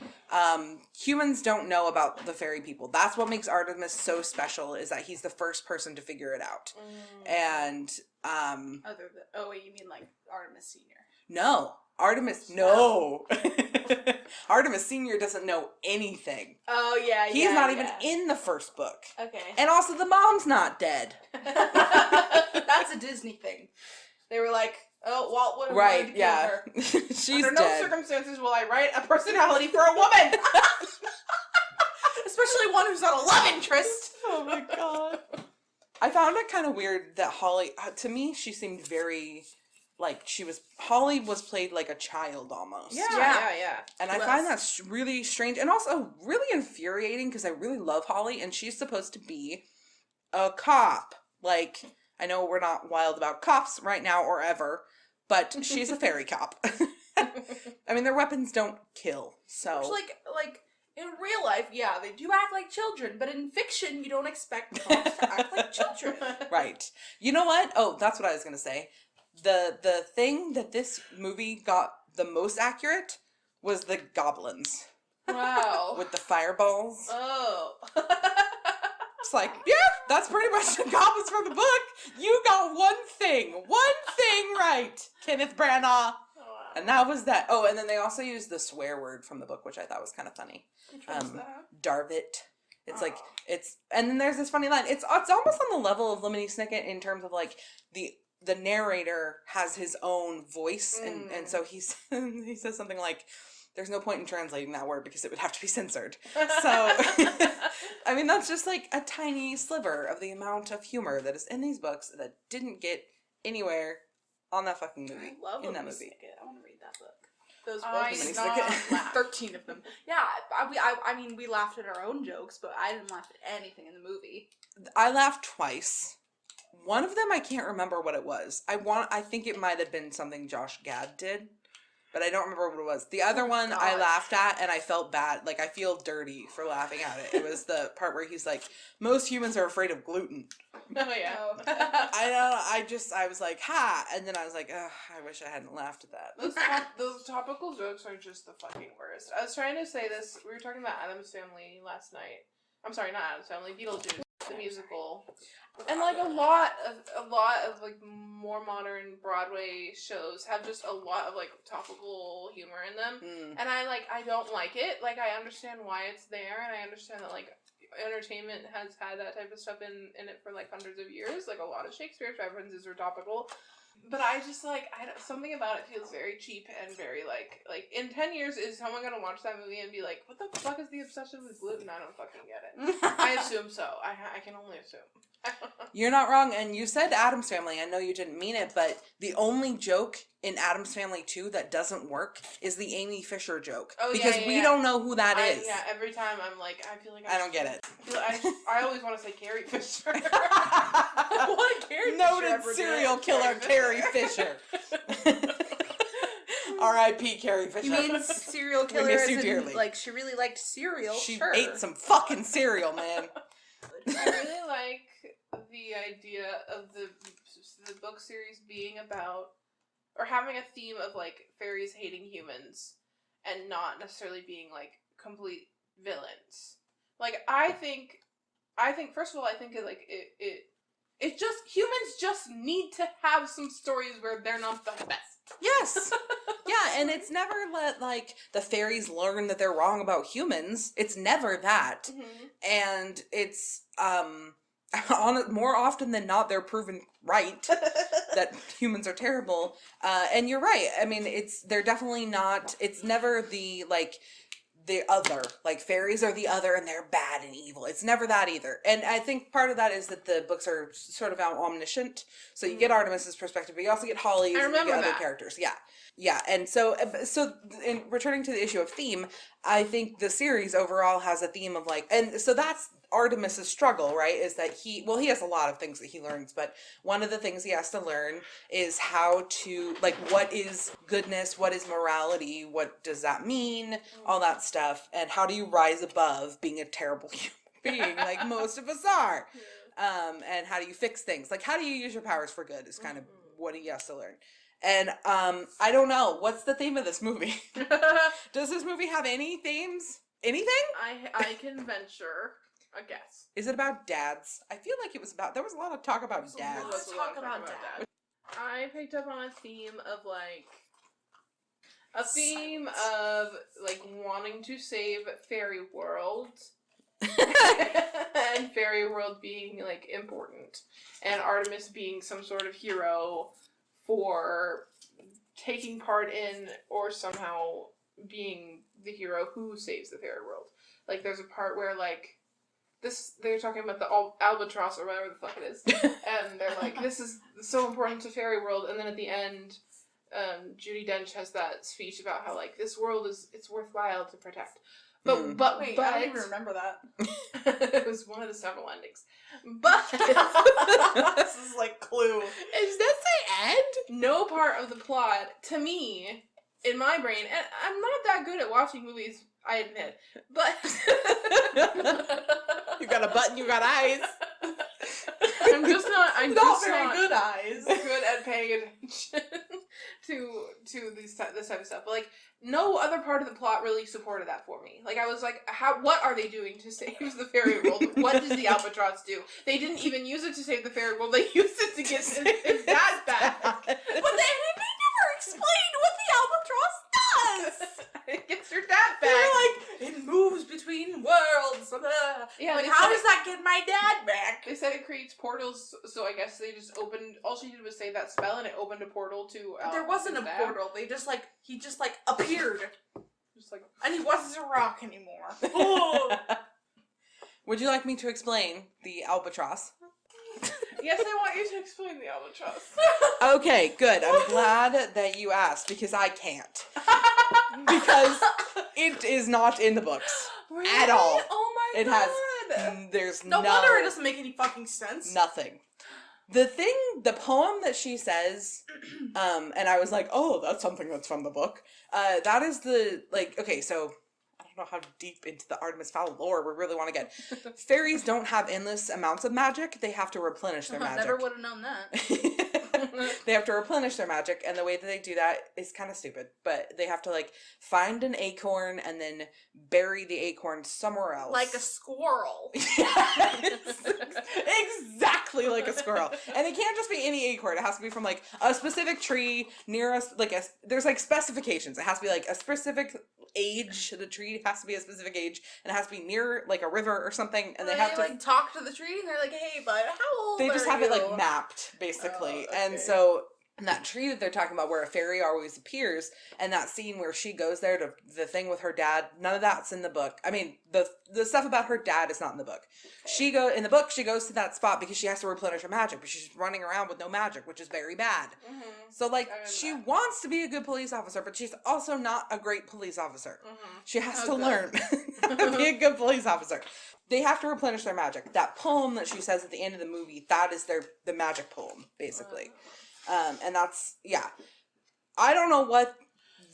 A: humans don't know about the fairy people. That's what makes Artemis so special, is that he's the first person to figure it out. And...
D: Other than, oh wait, you mean like Artemis Senior?
A: No, Artemis. No, Artemis Senior doesn't know anything.
D: Oh yeah,
A: he's not even in the first book.
D: Okay,
A: and also the mom's not dead.
D: That's a Disney thing. They were like, oh, Walt would have wanted to kill her.
A: She's
B: Under
A: dead.
B: no circumstances will I write a personality for a woman,
D: especially one who's not a love interest.
A: Oh my god. I found it kind of weird that Holly, to me, she seemed very, like, Holly was played like a child almost.
B: Yeah.
A: And I find that really strange and also really infuriating, because I really love Holly, and she's supposed to be a cop. Like, I know we're not wild about cops right now or ever, but she's a fairy cop. I mean, their weapons don't kill, so.
D: Which, like, in real life, yeah, they do act like children, but in fiction, you don't expect cops to act like children.
A: Right. You know what? Oh, that's what I was going to say. The thing that this movie got the most accurate was the goblins.
D: Wow.
A: With the fireballs.
D: Oh.
A: It's like, yeah, that's pretty much the goblins from the book. You got one thing right, Kenneth Branagh. And that was that. Oh, and then they also used the swear word from the book, which I thought was kind of funny.
B: Which one's that?
A: Darvit. It's like, and then there's this funny line. It's almost on the level of Lemony Snicket in terms of like the narrator has his own voice, and so he says something like, there's no point in translating that word because it would have to be censored. So, I mean, that's just like a tiny sliver of the amount of humor that is in these books that didn't get anywhere on that fucking movie.
D: I love
A: in that
D: Lemony
A: movie.
D: Snicket. I want to read that book. Those
B: I
D: books.
B: did not laugh.
D: 13 of them. Yeah, I mean, we laughed at our own jokes, but I didn't laugh at anything in the movie.
A: I laughed twice. One of them, I can't remember what it was. I think it might have been something Josh Gad did, but I don't remember what it was. The other one
D: God.
A: I laughed at, and I felt bad. Like, I feel dirty for laughing at it. It was the part where he's like, most humans are afraid of gluten.
B: Oh, yeah.
A: I was like, ha! And then I was like, ugh, I wish I hadn't laughed at that.
B: Those topical jokes are just the fucking worst. I was trying to say this, we were talking about Addams Family last night. I'm sorry, not Addams Family, Beetlejuice, the musical. And like a lot of like more modern Broadway shows have just a lot of like topical humor in them. And I don't like it. Like, I understand why it's there, and I understand that like entertainment has had that type of stuff in it for like hundreds of years. Like, a lot of Shakespeare's references are topical. But I just something about it feels very cheap and very like in 10 years is someone gonna watch that movie and be like, what the fuck is the obsession with gluten? I don't fucking get it. I assume so. I can only assume.
A: You're not wrong, and you said Addams Family. I know you didn't mean it, but the only joke in Addams Family 2 that doesn't work is the Amy Fisher joke.
B: Oh,
A: because we don't know who that is.
B: Yeah, every time I'm like, I feel like
A: I don't get it.
B: I always want to say Carrie Fisher.
D: What Carrie
A: Noted serial killer Carrie Fisher. R.I.P. Carrie Fisher.
D: You mean serial killer?
A: We miss
D: as
A: you
D: in,
A: dearly.
D: like, she really liked cereal.
A: She
D: sure.
A: ate some fucking cereal, man.
B: I really like the idea of the book series being about, or having a theme of like fairies hating humans and not necessarily being like complete villains. Like, I think first of all, I think it just, humans just need to have some stories where they're not the best.
A: Yes. Yeah, and it's never let, like, the fairies learn that they're wrong about humans. It's never that. And it's, more often than not, they're proven right that humans are terrible. And you're right. I mean, they're definitely not. It's never the other, like fairies are the other and they're bad and evil. It's never that either. And I think part of that is that the books are sort of omniscient. So you get Artemis's perspective, but you also get Holly's and you get other characters. Yeah. And so in returning to the issue of theme, I think the series overall has a theme of and so that's Artemis's struggle, right? Is that he has a lot of things that he learns, but one of the things he has to learn is how to, what is goodness, what is morality, what does that mean, all that stuff, and how do you rise above being a terrible human being like most of us are, and how do you fix things, how do you use your powers for good is kind of what he has to learn. And I don't know, what's the theme of this movie? Does this movie have any themes? Anything?
B: I can venture a guess.
A: Is it about dads? I feel like there was a lot of talk about dads.
D: Let's talk about dad.
B: I picked up on a theme of wanting to save fairy world. And fairy world being important, and Artemis being some sort of hero for taking part in or somehow being the hero who saves the fairy world. There's a part where they're talking about the albatross or whatever the fuck it is, and they're like, this is so important to fairy world, and then at the end Judi Dench has that speech about how this world it's worthwhile to protect. But
D: Wait, I don't even remember that.
B: It was one of the several endings. But
D: this is Clue.
B: Is that the end? No part of the plot, to me, in my brain, and I'm not that good at watching movies, I admit, but
A: you got a butt and you got eyes.
B: I'm just not
D: very good eyes.
B: Good at paying attention to this type of stuff. But no other part of the plot really supported that for me. I was like, what are they doing to save the fairy world? What does the albatross do? They didn't even use it to save the fairy world. They used it to get his dad back.
D: But they never explained what the albatross does.
B: It gets your dad back.
D: They're it moves between worlds.
B: Yeah,
D: how does that get my dad back?
B: They said it creates portals, so I guess they just opened. All she did was say that spell, and it opened a portal to.
D: There wasn't a portal. They just he just appeared, and he wasn't a rock anymore. Oh.
A: Would you like me to explain the albatross?
B: Yes, I want you to explain the albatross.
A: Okay, good. I'm glad that you asked because I can't. Because it is not in the books
D: Really?
A: at all.
D: Oh my
A: It
D: god!
A: has. There's
D: no wonder it doesn't make any fucking sense.
A: Nothing. The poem that she says, and I was like, oh, that's something that's from the book. That is okay, so I don't know how deep into the Artemis Fowl lore we really want to get. Fairies don't have endless amounts of magic. They have to replenish their magic.
D: Never would have known that.
A: They have to replenish their magic, and the way that they do that is kind of stupid, but they have to find an acorn and then bury the acorn somewhere else.
D: Like a squirrel.
A: Yes, exactly like a squirrel. And it can't just be any acorn. It has to be from a specific tree near us. There's specifications. It has to be a specific age. The tree has to be a specific age, and it has to be near a river or something. And they have to
D: talk to the tree, and they're like, "Hey, bud, how old?"
A: They just have
D: you?
A: it mapped basically,
D: okay.
A: And so that tree that they're talking about where a fairy always appears, and that scene where she goes there to the thing with her dad, none of that's in the book. I mean, the stuff about her dad is not in the book. Okay. In the book she goes to that spot because she has to replenish her magic, but she's running around with no magic, which is very bad. Mm-hmm. So she wants to be a good police officer, but she's also not a great police officer. Mm-hmm. She has to learn how to be a good police officer. They have to replenish their magic. That poem that she says at the end of the movie, that is the magic poem, basically. And that's, yeah. I don't know what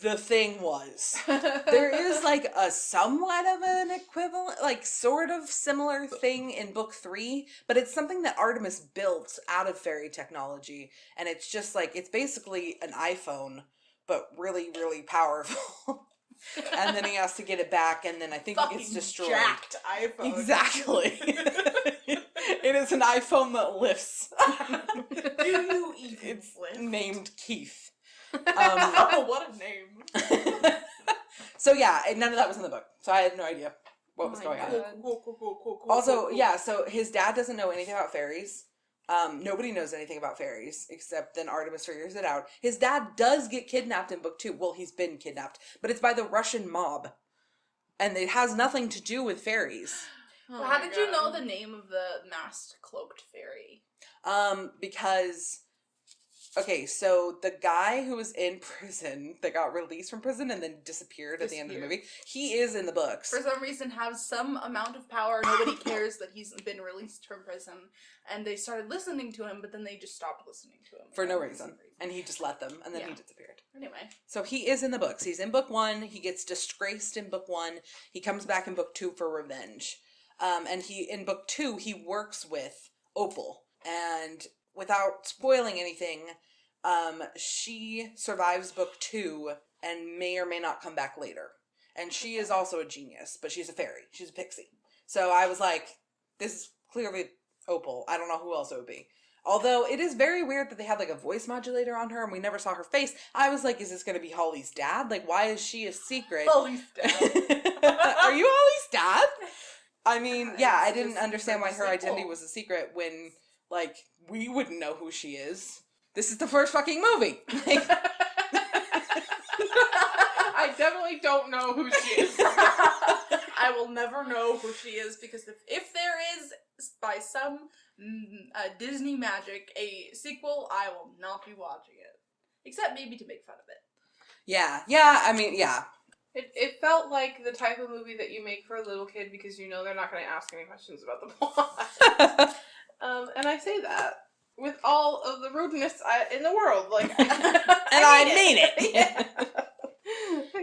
A: the thing was. There is a somewhat of an equivalent, sort of similar thing in book 3, but it's something that Artemis built out of fairy technology, and it's just it's basically an iPhone, but really, really powerful. And then he has to get it back, and then I think it gets destroyed.
D: Jacked iPhone.
A: Exactly. It is an iPhone that lifts.
D: Do you even
A: It's
D: lift?
A: named Keith.
D: Oh, what a name.
A: So yeah, none of that was in the book, so I had no idea. what was going on.
B: Cool.
A: Also, yeah, so his dad doesn't know anything about fairies. Nobody knows anything about fairies, except then Artemis figures it out. His dad does get kidnapped in book 2. Well, he's been kidnapped, but it's by the Russian mob. And it has nothing to do with fairies.
D: Well, how did you know the name of the masked cloaked fairy?
A: Because, okay, so the guy who was in prison, that got released from prison and then disappeared at the end of the movie, he is in the books.
D: For some reason, has some amount of power. Nobody cares that he's been released from prison. And they started listening to him, but then they just stopped listening to him.
A: For no reason. And he just let them, and then he disappeared.
D: Anyway.
A: So he is in the books. He's in book 1. He gets disgraced in book 1. He comes back in book 2 for revenge. And in book 2, he works with Opal. And without spoiling anything, she survives book 2 and may or may not come back later. And she is also a genius, but she's a fairy. She's a pixie. So I was like, this is clearly Opal. I don't know who else it would be. Although it is very weird that they had like a voice modulator on her and we never saw her face. I was like, is this going to be Holly's dad? Like, why is she a secret?
D: Holly's dad.
A: Are you Holly's dad? I mean, yeah, I didn't understand why her identity was a secret when, like, we wouldn't know who she is. This is the first fucking movie. Like,
B: I definitely don't know who she is.
D: I will never know who she is because if there is, by some Disney magic, a sequel, I will not be watching it. Except maybe to make fun of it.
A: yeah, I mean, yeah.
B: It felt like the type of movie that you make for a little kid because you know they're not going to ask any questions about the plot. And I say that with all of the rudeness in the world. Like,
A: And I mean it.
B: Yeah.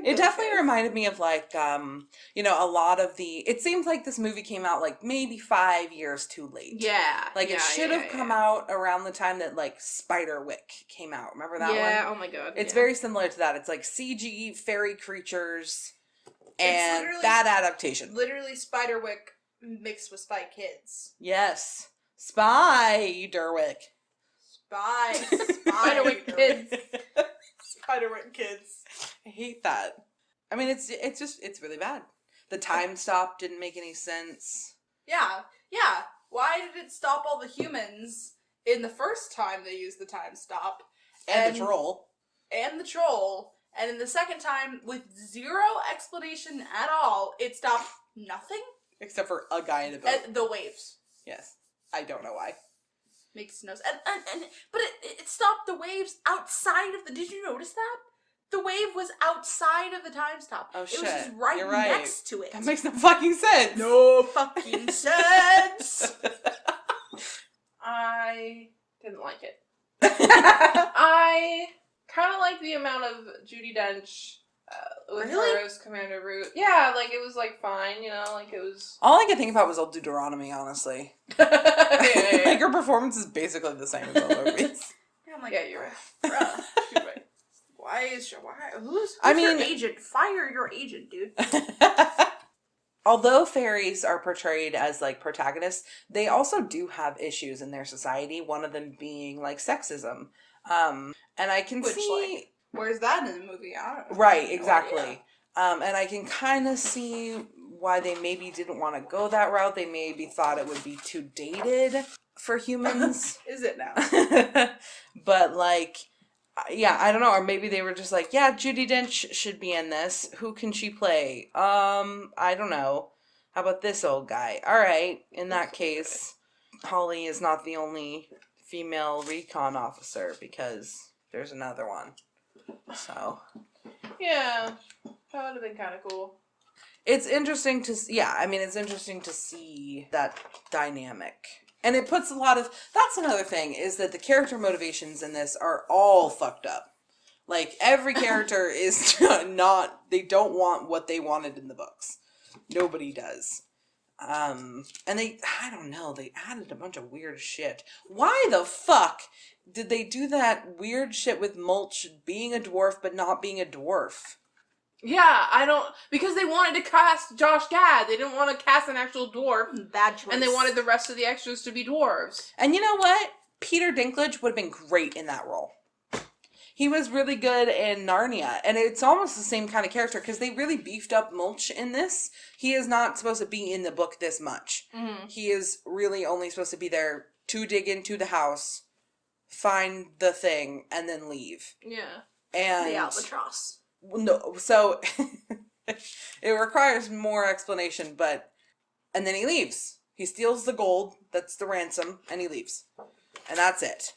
A: It definitely reminded me of, like, you know, a lot of it seems like this movie came out, like, maybe 5 years too late.
B: Yeah.
A: Like, it should have come out around the time that, like, Spiderwick came out. Remember that one?
B: Yeah, oh my god.
A: It's very similar to that. It's, like, CG, fairy creatures, and
D: literally-
A: bad adaptation.
D: Literally Spiderwick mixed with Spy Kids.
A: Yes. Spiderwick.
B: Spiderwick kids. Spiderwick kids.
A: I hate that. I mean, it's really bad. The time stop didn't make any sense.
D: Yeah. Why did it stop all the humans in the first time they used the time stop?
A: And the troll.
D: And the troll. And in the second time, with zero explanation at all, it stopped nothing?
A: Except for a guy in a boat.
D: The waves.
A: Yes. I don't know why.
D: Makes no sense. But it stopped the waves outside of did you notice that? The wave was outside of the time stop.
A: Oh, shit.
D: It was just right,
A: You're right.
D: next to it.
A: That makes no fucking sense.
D: No fucking sense.
B: I didn't like it. I kind of like the amount of Judi Dench with
D: Really?
B: her as Commander Root. Yeah, like it was like fine, you know, like it was.
A: All I could think about was old Deuteronomy, honestly.
B: Yeah.
A: Like, her performance is basically the same as all the movies.
D: I'm like,
B: Yeah, you're right.
D: bruh.
B: You're right.
D: Who's
A: I
D: your
A: mean-
D: agent? Fire your agent, dude.
A: Although fairies are portrayed as, like, protagonists, they also do have issues in their society, one of them being, like, sexism. And I can
D: Which,
A: see...
D: like, where's that in the movie? I don't know.
A: Right,
D: No
A: exactly.
D: idea.
A: And I can kind of see why they maybe didn't want to go that route. They maybe thought it would be too dated for humans.
D: Is it now?
A: But, like, yeah, I don't know. Or maybe they were just like, yeah, Judi Dench should be in this. Who can she play? I don't know. How about this old guy? All right, in that case, Holly is not the only female recon officer because there's another one. So...
B: Yeah, that would have been kind of cool.
A: It's interesting to, it's interesting to see that dynamic. And it puts a lot of, that's another thing, is that the character motivations in this are all fucked up. Like, every character is they don't want what they wanted in the books. Nobody does. And they added a bunch of weird shit. Why the fuck did they do that weird shit with Mulch being a dwarf but not being a dwarf?
B: Yeah, because they wanted to cast Josh Gad. They didn't want to cast an actual dwarf.
D: Bad choice.
B: And they wanted the rest of the extras to be dwarves.
A: And you know what? Peter Dinklage would have been great in that role. He was really good in Narnia, and it's almost the same kind of character because they really beefed up Mulch in this. He is not supposed to be in the book this much.
B: Mm-hmm.
A: He is really only supposed to be there to dig into the house, find the thing, and then leave.
B: Yeah.
A: And
D: The albatross.
A: no, so it requires more explanation, and then he leaves. He steals the gold, that's the ransom, and he leaves. And that's it.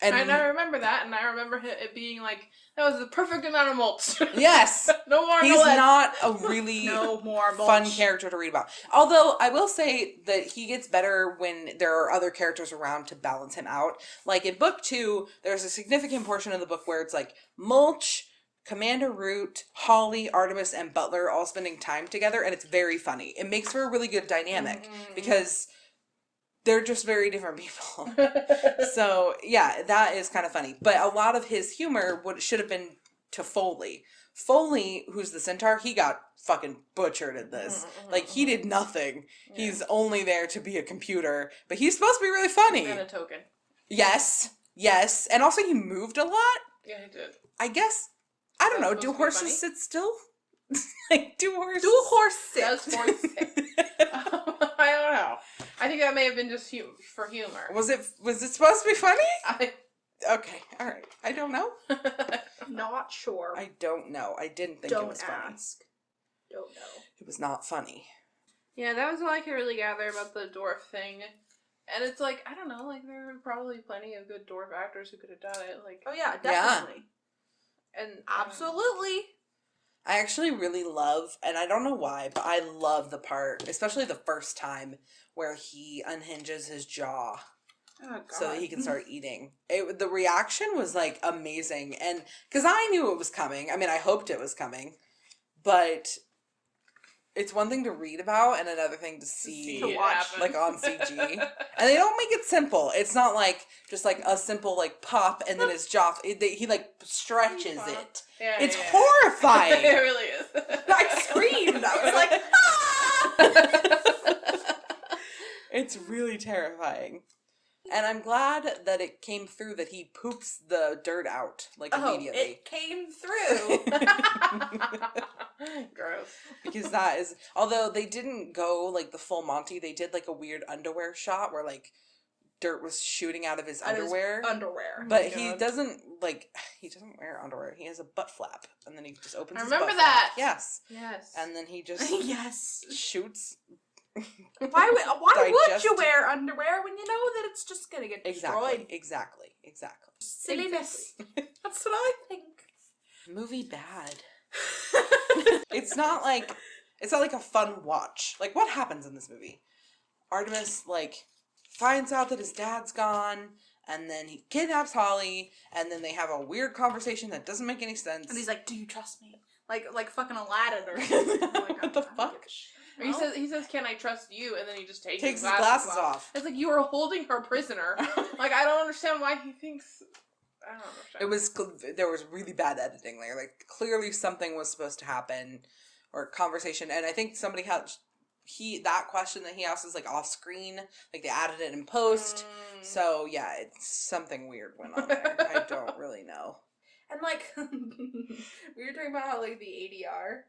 B: And I remember that, and I remember it being like, that was the perfect amount of mulch.
A: Yes!
B: No more,
A: He's
B: no less.
A: not a really
D: No more mulch.
A: fun character to read about. Although, I will say that he gets better when there are other characters around to balance him out. Like, in book 2, there's a significant portion of the book where it's like, Mulch, Commander Root, Holly, Artemis, and Butler all spending time together, and it's very funny. It makes for a really good dynamic, because they're just very different people. So, yeah, that is kind of funny. But a lot of his humor should have been to Foley. Foley, who's the centaur, he got fucking butchered in this. Like, he did nothing. Yeah. He's only there to be a computer. But he's supposed to be really funny.
B: And a token.
A: Yes. And also he moved a lot.
B: Yeah, he did.
A: I guess, I don't know, do horses sit still? Like, do horses sit?
B: Does horse sit? I don't know. I think that may have been just for humor.
A: Was it supposed to be funny? Okay, all right. I don't know.
D: Not sure.
A: I don't know. I didn't think it was funny.
D: Don't know.
A: It was not funny.
B: Yeah, that was all I could really gather about the dwarf thing. And it's like, I don't know, like, there were probably plenty of good dwarf actors who could have done it. Like,
D: oh yeah, definitely.
B: Yeah. And
D: absolutely.
A: I actually really love, and I don't know why, but I love the part, especially the first time, where he unhinges his jaw.
D: Oh, God.
A: So that he can start eating. The reaction was, like, amazing. And, because I knew it was coming. I mean, I hoped it was coming. But it's one thing to read about and another thing to see
B: to watch,
A: like, on CG. And they don't make it simple. It's not, like, just, like, a simple, like, pop and then his jaw, he, like, stretches it.
B: Yeah,
A: it's horrifying.
B: It really is.
D: I screamed. I was like, ah!
A: It's really terrifying. And I'm glad that it came through that he poops the dirt out, like, immediately.
D: It came through.
B: Gross.
A: Because that is, although they didn't go, like, the full Monty, they did, like, a weird underwear shot where, like, dirt was shooting out of his underwear. But he doesn't wear underwear. He has a butt flap. And then he just opens his butt
B: remember that.
A: Flap.
B: Yes.
A: And then he just shoots.
D: Why would you wear underwear when you know that it's just gonna get destroyed?
A: Exactly.
D: Silliness. That's what I think.
A: Movie bad. It's not like a fun watch. Like, what happens in this movie? Artemis, like, finds out that his dad's gone, and then he kidnaps Holly, and then they have a weird conversation that doesn't make any sense.
D: And he's like, "Do you trust me?" Like fucking Aladdin or something. Like,
A: what the fuck?
B: Or he says, "Can I trust you?" And then he just takes his
A: glasses off.
B: It's like, you are holding her prisoner. Like, I don't understand why he thinks. I don't understand.
A: There was really bad editing there. Like, clearly something was supposed to happen, or conversation, and I think somebody had that question that he asked is, like, off screen. Like, they added it in post. So yeah, it's something weird went on there. I don't really know.
D: And, like, we were talking about how, like, the ADR.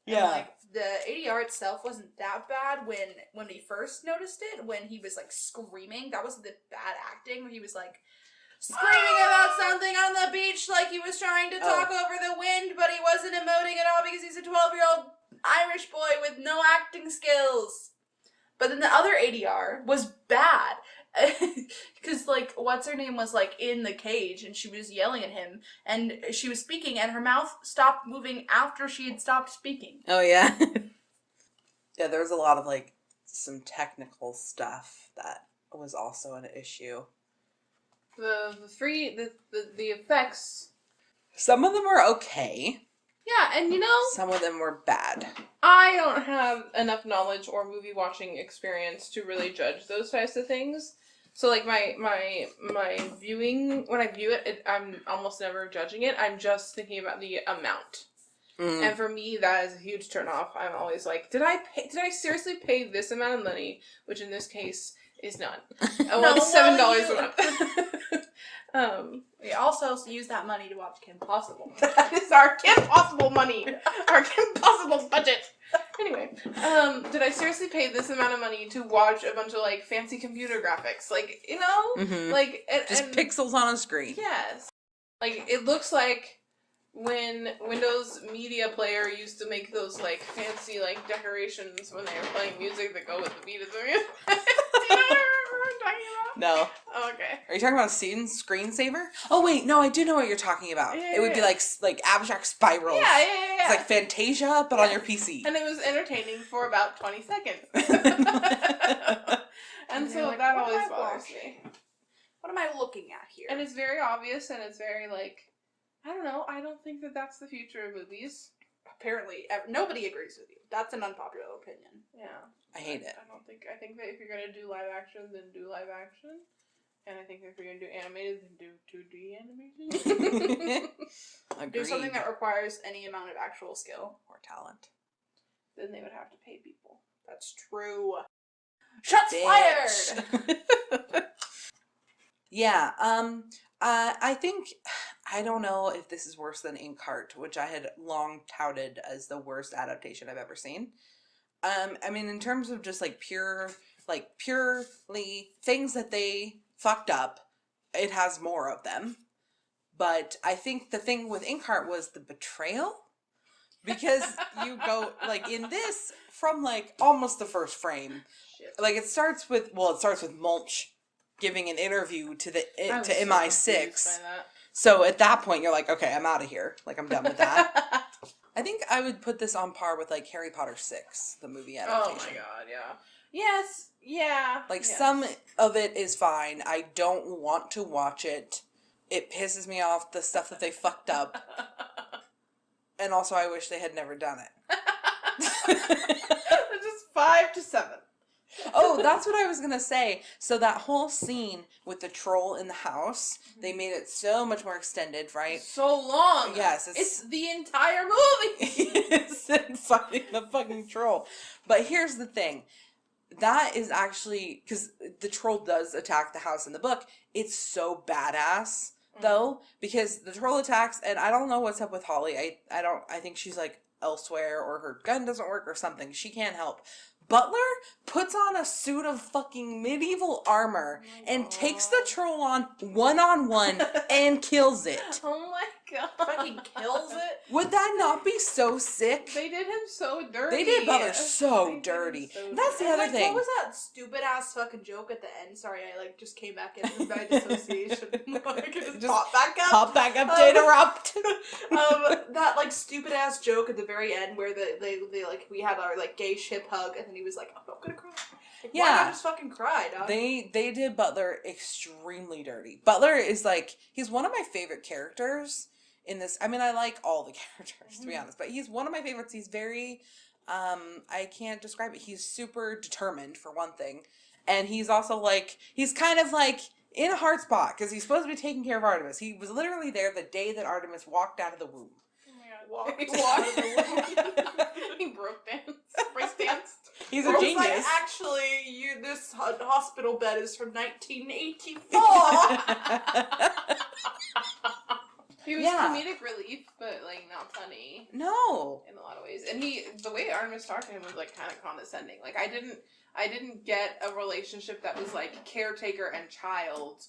A: Yeah.
D: And, like, the ADR itself wasn't that bad when we first noticed it, when he was, like, screaming. That was the bad acting, when he was, like, screaming about something on the beach like he was trying to talk over the wind, but he wasn't emoting at all because he's a 12-year-old Irish boy with no acting skills. But then the other ADR was bad. Because, like, what's her name was, like, in the cage, and she was yelling at him, and she was speaking, and her mouth stopped moving after she had stopped speaking.
A: Oh, yeah. Yeah, there was a lot of, like, some technical stuff that was also an issue.
B: The effects.
A: Some of them were okay.
B: Yeah, and you know,
A: some of them were bad.
B: I don't have enough knowledge or movie watching experience to really judge those types of things. So, like, my viewing, when I view it, I'm almost never judging it. I'm just thinking about the amount. And for me, that is a huge turnoff. I'm always like, did I seriously pay this amount of money? Which in this case is none. Well, it's $7 a month.
D: We also use that money to watch Kim Possible.
B: That is our Kim Possible money. Our Kim Possible budget. Anyway, did I seriously pay this amount of money to watch a bunch of, like, fancy computer graphics? Like, you know?
A: Mhm.
B: Like,
A: Just pixels on a screen.
B: Yes. Like, it looks like when Windows Media Player used to make those, like, fancy, like, decorations when they were playing music that go with the beat of the music. Do you know what I'm talking about?
A: No.
B: Oh, okay.
A: Are you talking about a screensaver? Oh wait, no, I do know what you're talking about.
B: Yeah,
A: It would be
B: yeah.
A: like abstract spirals.
B: Yeah.
A: It's like Fantasia, but on your PC.
B: And it was entertaining for about 20 seconds. And so
D: like,
B: that
D: what am
B: always
D: I
B: bothers
D: watching?
B: me.
D: What am I looking at here?
B: And it's very obvious, and it's very, like, I don't know, I don't think that that's the future of movies.
D: Apparently, nobody agrees with you. That's an unpopular opinion.
B: Yeah.
A: I hate it.
B: I think that if you're gonna do live action, then do live action. And I think if you're gonna do animated, then do 2D animation.
A: Agreed.
D: Do something that requires any amount of actual skill.
A: Or talent.
B: Then they would have to pay people.
D: That's true. Shots fired!
A: Yeah, I think, I don't know if this is worse than Inkheart, which I had long touted as the worst adaptation I've ever seen. I mean, in terms of just, like, purely things that they fucked up, it has more of them. But I think the thing with Inkheart was the betrayal. Because you go, like, in this, from, like, almost the first frame,
B: Shit.
A: like, it starts with Mulch giving an interview to
B: I was so
A: MI6.
B: confused by that.
A: So at that point, you're like, okay, I'm out of here. Like, I'm done with that. I think I would put this on par with, like, Harry Potter 6, the movie adaptation.
B: Oh my god, yeah. Yes, yeah.
A: Like,
B: yes.
A: some of it is fine. I don't want to watch it. It pisses me off, the stuff that they fucked up. And also, I wish they had never done it.
B: It's just 5 to 7.
A: Oh, that's what I was gonna say. So that whole scene with the troll in the house, they made it so much more extended, right?
B: So long.
A: Yes,
B: It's the entire movie.
A: It's fighting the fucking troll. But here's the thing. That is actually, because the troll does attack the house in the book, it's so badass, though, because the troll attacks, and I don't know what's up with Holly. I think she's, like, elsewhere, or her gun doesn't work or something. She can't help. Butler puts on a suit of fucking medieval armor and takes the troll on one-on-one and kills it.
B: Oh my god.
D: Fucking kills it.
A: Would that not be so sick?
B: They did him so dirty.
A: They did Butler
B: They
A: so
B: did him
A: dirty.
B: so
A: That's the
B: dirty.
A: other
D: Like,
A: thing.
D: what was that stupid ass fucking joke at the end? Sorry, I like just came back in by dissociation. Like, just pop back up.
A: Pop back up to interrupt.
D: That like stupid ass joke at the very end where they like we had our like gay ship hug and then he was like, I'm not gonna cry. Like, why
A: Yeah.
D: not just fucking cry, dog?
A: They did Butler extremely dirty. Butler is like, he's one of my favorite characters in this. I mean, I like all the characters, to be honest, but he's one of my favorites. He's very, I can't describe it. He's super determined, for one thing. And he's also like, he's kind of like in a hard spot because he's supposed to be taking care of Artemis. He was literally there the day that Artemis walked out of the womb.
B: Walked.
D: He walked.
B: He broke dance. Break danced.
A: He's a
D: Or it was
A: genius.
D: like, actually, this hospital bed is from 1984.
B: He was
A: Yeah.
B: comedic relief, but like not funny
A: No.
B: in a lot of ways. And the way Artemis talked to him was like kind of condescending. Like I didn't get a relationship that was like caretaker and child.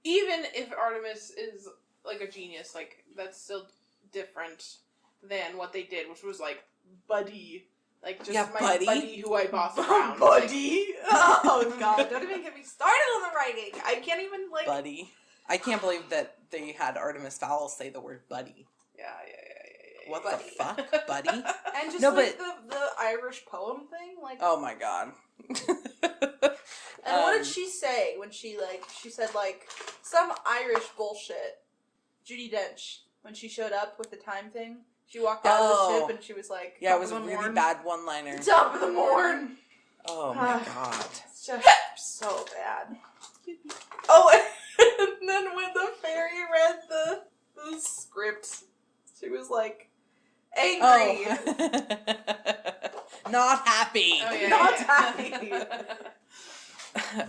B: Even if Artemis is like a genius, like that's still different than what they did, which was like buddy. Like just
A: Yeah,
B: my
A: buddy.
B: buddy who I boss around.
D: Buddy. Oh god, don't even get me started on the writing. I can't even like.
A: Buddy. I can't believe that they had Artemis Fowl say the word buddy.
B: Yeah.
A: What
D: Buddy.
A: the fuck, buddy?
D: And just
A: No,
D: like the Irish poem thing, like.
A: Oh my god.
D: And what did she say when she said like some Irish bullshit? Judy Dench, when she showed up with the time thing, she walked out of the ship and she was like,
A: Yeah,
D: top
A: it was
D: of
A: a
D: the
A: really
D: morn.
A: bad one-liner.
D: Top of the morn.
A: Oh my god.
D: It's just so bad. Oh, and then when the fairy read the script, she was like angry.
A: Oh. Not happy.
B: Oh, yeah,
D: Not
B: yeah.
D: happy.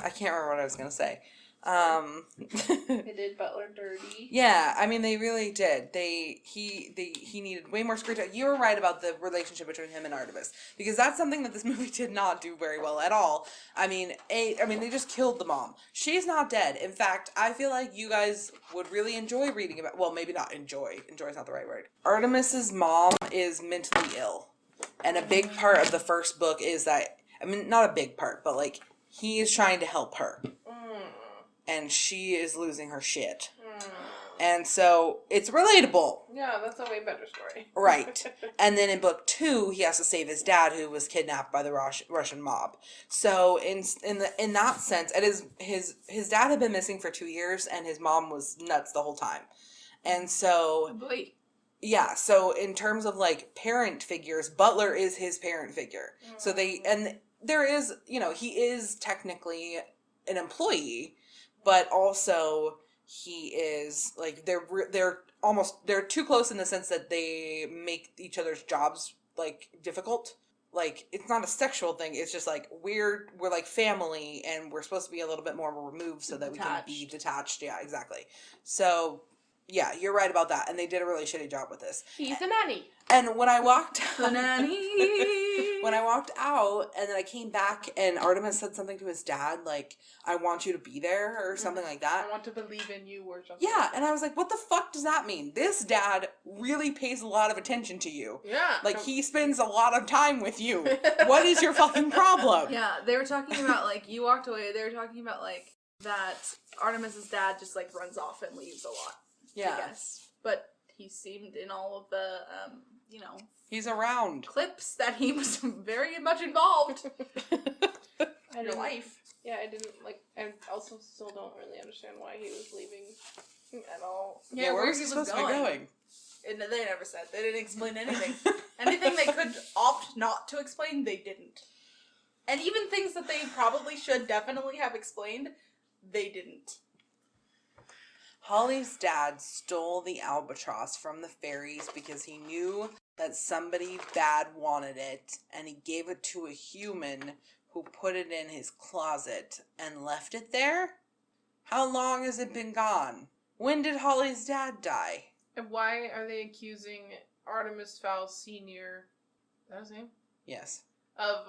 A: I can't remember what I was gonna say.
D: They did Butler dirty.
A: Yeah, I mean they really did. He needed way more screen time. You were right about the relationship between him and Artemis because that's something that this movie did not do very well at all. I mean, they just killed the mom. She's not dead. In fact, I feel like you guys would really enjoy reading about. Well, maybe not enjoy. Enjoy is not the right word. Artemis's mom is mentally ill, and a big part of the first book is that. I mean, not a big part, but like he is trying to help her. And she is losing her shit. And so, it's relatable.
B: Yeah, that's a way better story.
A: Right. And then in book 2, he has to save his dad who was kidnapped by the Russian mob. So, in that sense, and his dad had been missing for 2 years, and his mom was nuts the whole time. And so...
D: Oh boy.
A: Yeah, so in terms of, like, parent figures, Butler is his parent figure. So there is, he is technically an employee, but also he is like they're too close in the sense that they make each other's jobs like difficult. Like it's not a sexual thing. It's just like we're like family and we're supposed to be a little bit more removed so that we can be detached. Yeah, exactly. So yeah, you're right about that. And they did a really shitty job with this.
B: He's a nanny.
A: And when I walked
D: The nanny.
A: when I walked out and then I came back and Artemis said something to his dad, like, I want you to be there or something like that.
B: I want to believe in you or something.
A: Yeah, and I was like, what the fuck does that mean? This dad really pays a lot of attention to you.
B: Yeah.
A: Like, he spends a lot of time with you. What is your fucking problem?
D: Yeah, they were talking about, like, you walked away, they were talking about, like, that Artemis's dad just, like, runs off and leaves a lot.
A: Yeah.
D: I guess. But he seemed in all of the,
A: He's around.
D: clips that he was very much involved
B: I
D: in your life.
B: Yeah, I didn't, I also still don't really understand why he was leaving at all.
A: Yeah, where was he supposed to be going?
D: And they never said. They didn't explain anything. Anything they could opt not to explain, they didn't. And even things that they probably should definitely have explained, they didn't.
A: Holly's dad stole the albatross from the fairies because he knew that somebody bad wanted it, and he gave it to a human who put it in his closet and left it there? How long has it been gone? When did Holly's dad die?
B: And why are they accusing Artemis Fowl Sr., is that his name?
A: Yes.
B: Of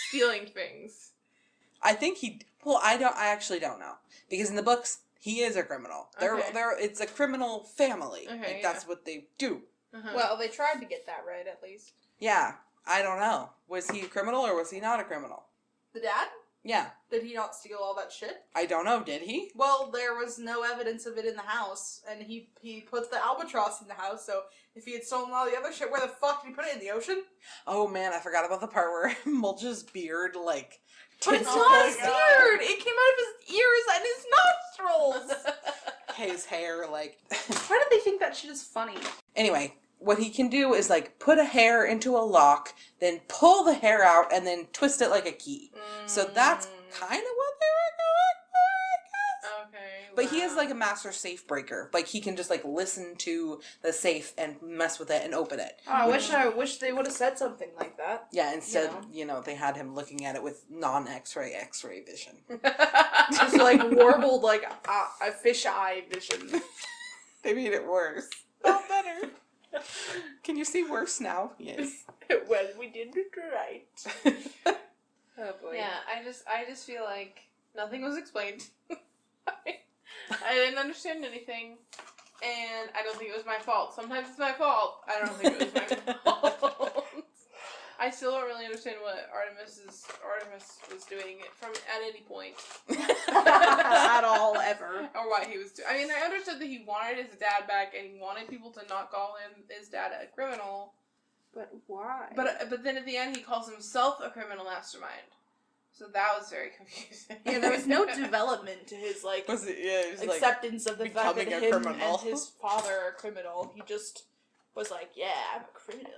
B: stealing things?
A: I think I actually don't know. Because in the books, he is a criminal. It's a criminal family.
B: Okay,
A: like, that's what they do.
B: Uh-huh.
D: Well, they tried to get that right, at least.
A: Yeah, I don't know. Was he a criminal or was he not a criminal?
D: The dad?
A: Yeah.
D: Did he not steal all that shit?
A: I don't know, did he?
D: Well, there was no evidence of it in the house, and he put the albatross in the house, so if he had stolen all the other shit, where the fuck did he put it? In the ocean?
A: Oh man, I forgot about the part where Mulch's beard, like...
D: But it's
A: tips
D: not
A: his
D: his beard! It came out of his ears and his nostrils!
A: his hair, like...
D: Why do they think that shit is funny?
A: Anyway, what he can do is, like, put a hair into a lock, then pull the hair out, and then twist it like a key. So that's kind of what they were going for, I guess.
B: Okay.
A: But he is, like, a master safe breaker. Like, he can just, like, listen to the safe and mess with it and open it.
D: Oh, I wish they would have said something like that.
A: Yeah, instead, they had him looking at it with non-X-ray vision.
D: Just, like, warbled, like, a fish eye vision.
A: They made it worse. Not better. Can you see worse now? Yes.
D: Well, we did it right.
B: Oh boy. Yeah, I just feel like nothing was explained. I didn't understand anything, and I don't think it was my fault. Sometimes it's my fault. I don't think it was my fault. I still don't really understand what Artemis was doing at any point.
D: At all, ever.
B: Or why he was I mean, I understood that he wanted his dad back and he wanted people to not call his dad a criminal.
D: But why?
B: But then at the end he calls himself a criminal mastermind. So that was very confusing.
D: Yeah, there was no development to his, like, acceptance of the fact that him and his father are criminal. He just was like, yeah, I'm a criminal.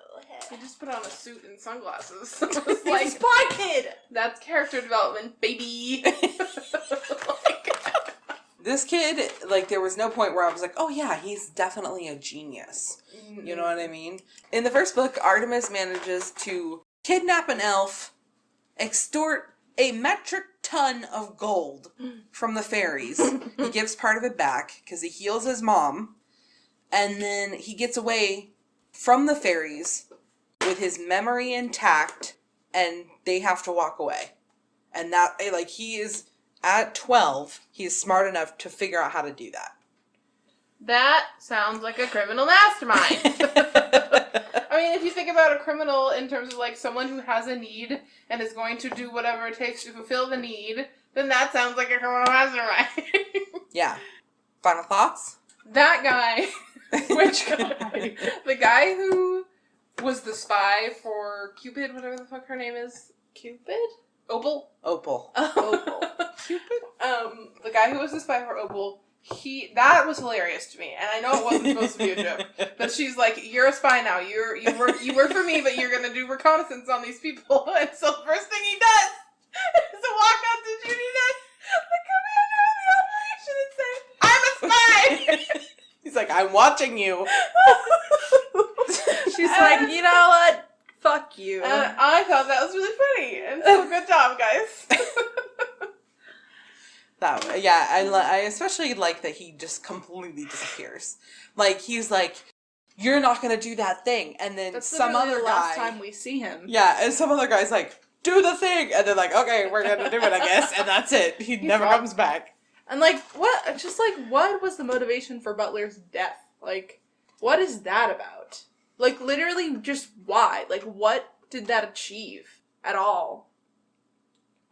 B: He just put on a suit and sunglasses.
D: He's like, a spy kid!
B: That's character development, baby!
A: This kid, like, there was no point where I was like, oh yeah, he's definitely a genius. You know what I mean? In the first book, Artemis manages to kidnap an elf, extort a metric ton of gold from the fairies. He gives part of it back because he heals his mom. And then he gets away from the fairies with his memory intact, and they have to walk away. And that, like, he is, at 12, he's smart enough to figure out how to do that.
B: That sounds like a criminal mastermind. I mean, if you think about a criminal in terms of, like, someone who has a need and is going to do whatever it takes to fulfill the need, then that sounds like a criminal mastermind.
A: Yeah. Final thoughts?
B: That guy. Which guy? The guy who was the spy for Cupid, whatever the fuck her name is. Cupid? Opal?
A: Opal.
B: Opal. Cupid? The guy who was the spy for Opal, that was hilarious to me, and I know it wasn't supposed to be a joke. But she's like, "You're a spy now. You work for me, but you're gonna do reconnaissance on these people." And so the first thing he does is to walk up to Judy Dench, the commander of the operation, and say, "I'm a spy."
A: He's like, "I'm watching you."
D: She's like, you know what? Fuck you.
B: And I thought that was really funny, and so good job, guys.
A: I especially like that he just completely disappears. Like, he's like, "You're not gonna do that thing," and then
D: That's
A: some
D: literally
A: other
D: the
A: guy.
D: last time we see him.
A: Yeah, and some other guy's like, "Do the thing," and they're like, "Okay, we're gonna do it, I guess," and that's it. He never
B: gone.
A: comes back.
D: And like, what? Just like, what was the motivation for Butler's death? Like, what is that about? Like, literally, just why? Like, what did that achieve at all?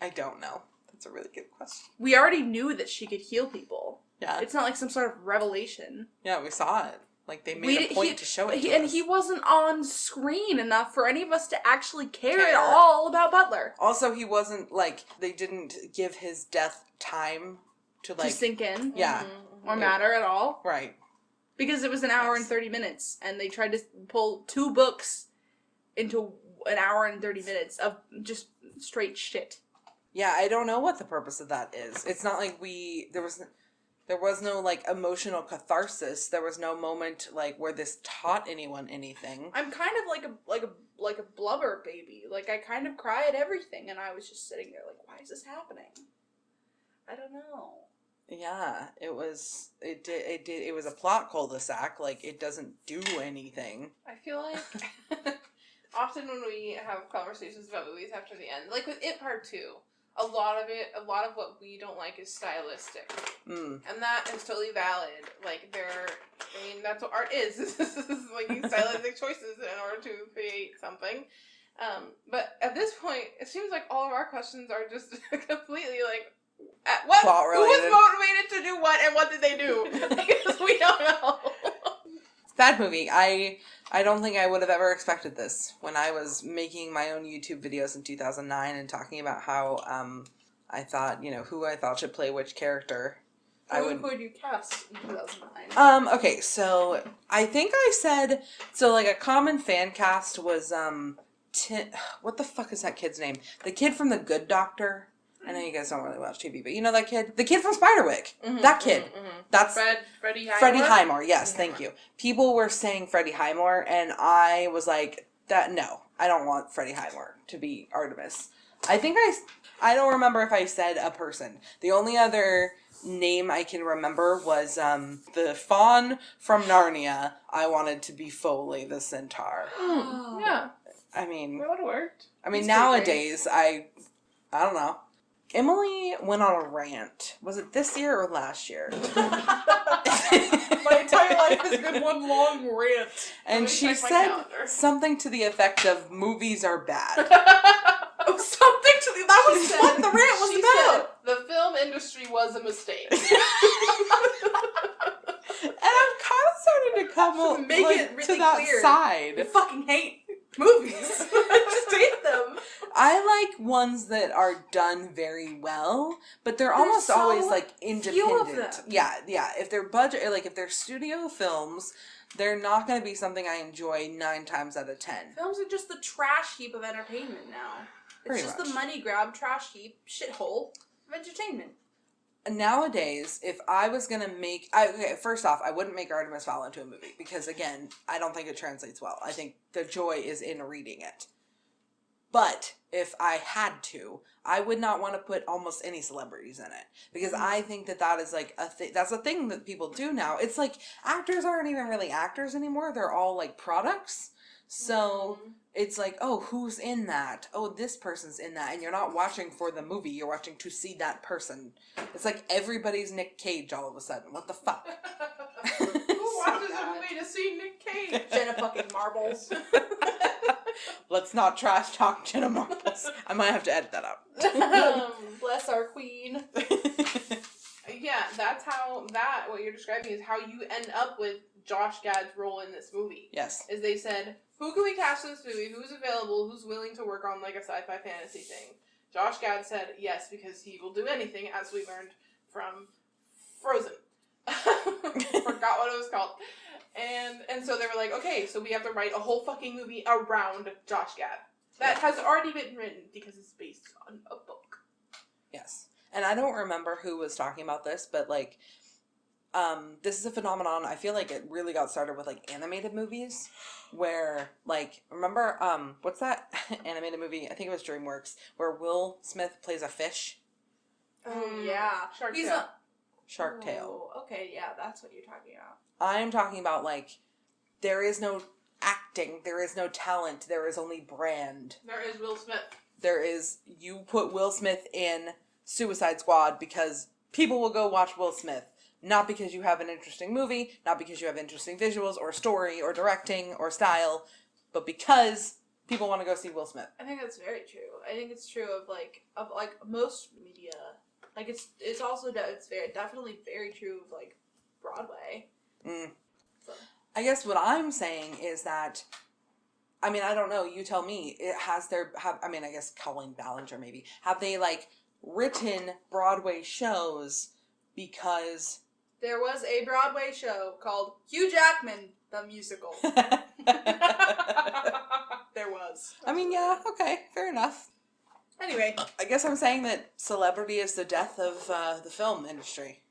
A: I don't know. That's a really good question.
D: We already knew that she could heal people.
A: Yeah.
D: It's not like some sort of revelation.
A: Yeah, we saw it. Like, they made a point to show it to
D: and
A: us.
D: he wasn't on screen enough for any of us to actually care at all about Butler.
A: Also, he wasn't, like, they didn't give his death time to, like...
D: To sink in.
A: Yeah.
D: Or matter at all.
A: Right.
D: Because it was an hour and 30 minutes, and they tried to pull 2 books into an hour and 30 minutes of just straight shit.
A: Yeah, I don't know what the purpose of that is. It's not like there was no, like, emotional catharsis. There was no moment, like, where this taught anyone anything.
D: I'm kind of like a blubber baby. Like, I kind of cry at everything, and I was just sitting there like, why is this happening? I don't know.
A: Yeah, it was a plot cul-de-sac. Like, it doesn't do anything.
B: I feel like often when we have conversations about movies after the end, like with It Part 2, a lot of what we don't like is stylistic. And that is totally valid. Like, that's what art is. This is making stylistic choices in order to create something. But at this point, it seems like all of our questions are just completely like, what?
A: Plot
B: Who was
A: related.
B: motivated to do what, and what did they do? Because we don't know.
A: Bad movie. I don't think I would have ever expected this when I was making my own YouTube videos in 2009 and talking about how I thought, who I thought should play which character.
D: Who would you cast in 2009?
A: Okay, so I think I said, like, a common fan cast was what the fuck is that kid's name? The kid from The Good Doctor. I know you guys don't really watch TV, but you know that kid? The kid from Spiderwick. That kid. That's
B: Freddie Highmore?
A: Freddie Highmore, yes, thank you. People were saying Freddie Highmore, and I was like, no, I don't want Freddie Highmore to be Artemis. I don't remember if I said a person. The only other name I can remember was the fawn from Narnia. I wanted to be Foley the centaur.
B: Yeah.
A: I mean,
B: That would have worked.
A: Nowadays, I don't know. Emily went on a rant. Was it this year or last year?
D: My entire life has been one long rant.
A: And she said something to the effect of movies are bad.
D: Oh, something to the... That was what the rant was about.
B: Said, the film industry was a mistake.
A: And I'm kind of starting to come
D: Make it really
A: to that
D: clear.
A: side.
D: I fucking hate movies. I just hate them.
A: I like ones that are done very well, but they're almost
D: so
A: always like
D: few of
A: independent.
D: them.
A: Yeah. If they're if they're studio films, they're not going to be something I enjoy 9 times out of 10.
D: Films are just the trash heap of entertainment now. It's
A: Pretty
D: just
A: much.
D: the money grab trash heap shithole of entertainment.
A: Nowadays, if I was going to make... first off, I wouldn't make Artemis Fowl into a movie because, again, I don't think it translates well. I think the joy is in reading it. But if I had to, I would not want to put almost any celebrities in it. Because I think that is like that's a thing that people do now. It's like actors aren't even really actors anymore. They're all like products. So it's like, oh, who's in that? Oh, this person's in that. And you're not watching for the movie. You're watching to see that person. It's like everybody's Nick Cage all of a sudden. What the fuck?
B: Who watches a movie to see Nick Cage?
D: Jenna fucking Marbles.
A: Let's not trash talk Jenna Marbles. I might have to edit that out.
D: Bless our queen.
B: Yeah, that's how what you're describing is how you end up with Josh Gad's role in this movie.
A: Yes.
B: Is they said, who can we cast in this movie? Who's available? Who's willing to work on like a sci-fi fantasy thing? Josh Gad said yes because he will do anything, as we learned from Frozen. Forgot what it was called. And so they were like, okay, so we have to write a whole fucking movie around Josh Gad. That has already been written because it's based on a book.
A: Yes. And I don't remember who was talking about this, but like, this is a phenomenon. I feel like it really got started with like animated movies where like, remember, what's that animated movie? I think it was DreamWorks where Will Smith plays a fish.
D: Oh, yeah.
B: Shark
D: He's
B: Tale.
A: Shark Tale.
D: Oh, okay, yeah, that's what you're talking about.
A: I'm talking about like, there is no acting, there is no talent, there is only brand.
B: There is Will Smith.
A: There is, you put Will Smith in Suicide Squad because people will go watch Will Smith. Not because you have an interesting movie, not because you have interesting visuals or story or directing or style, but because people want to go see Will Smith.
D: I think that's very true. I think it's true of most media. Like it's also it's definitely very true of like Broadway. So.
A: I guess what I'm saying is that, I mean, I don't know, you tell me, I guess Colleen Ballinger maybe, have they like written Broadway shows because
D: there was a Broadway show called Hugh Jackman the Musical. There was.
A: I mean, yeah, okay, fair enough.
D: Anyway.
A: I guess I'm saying that celebrity is the death of the film industry.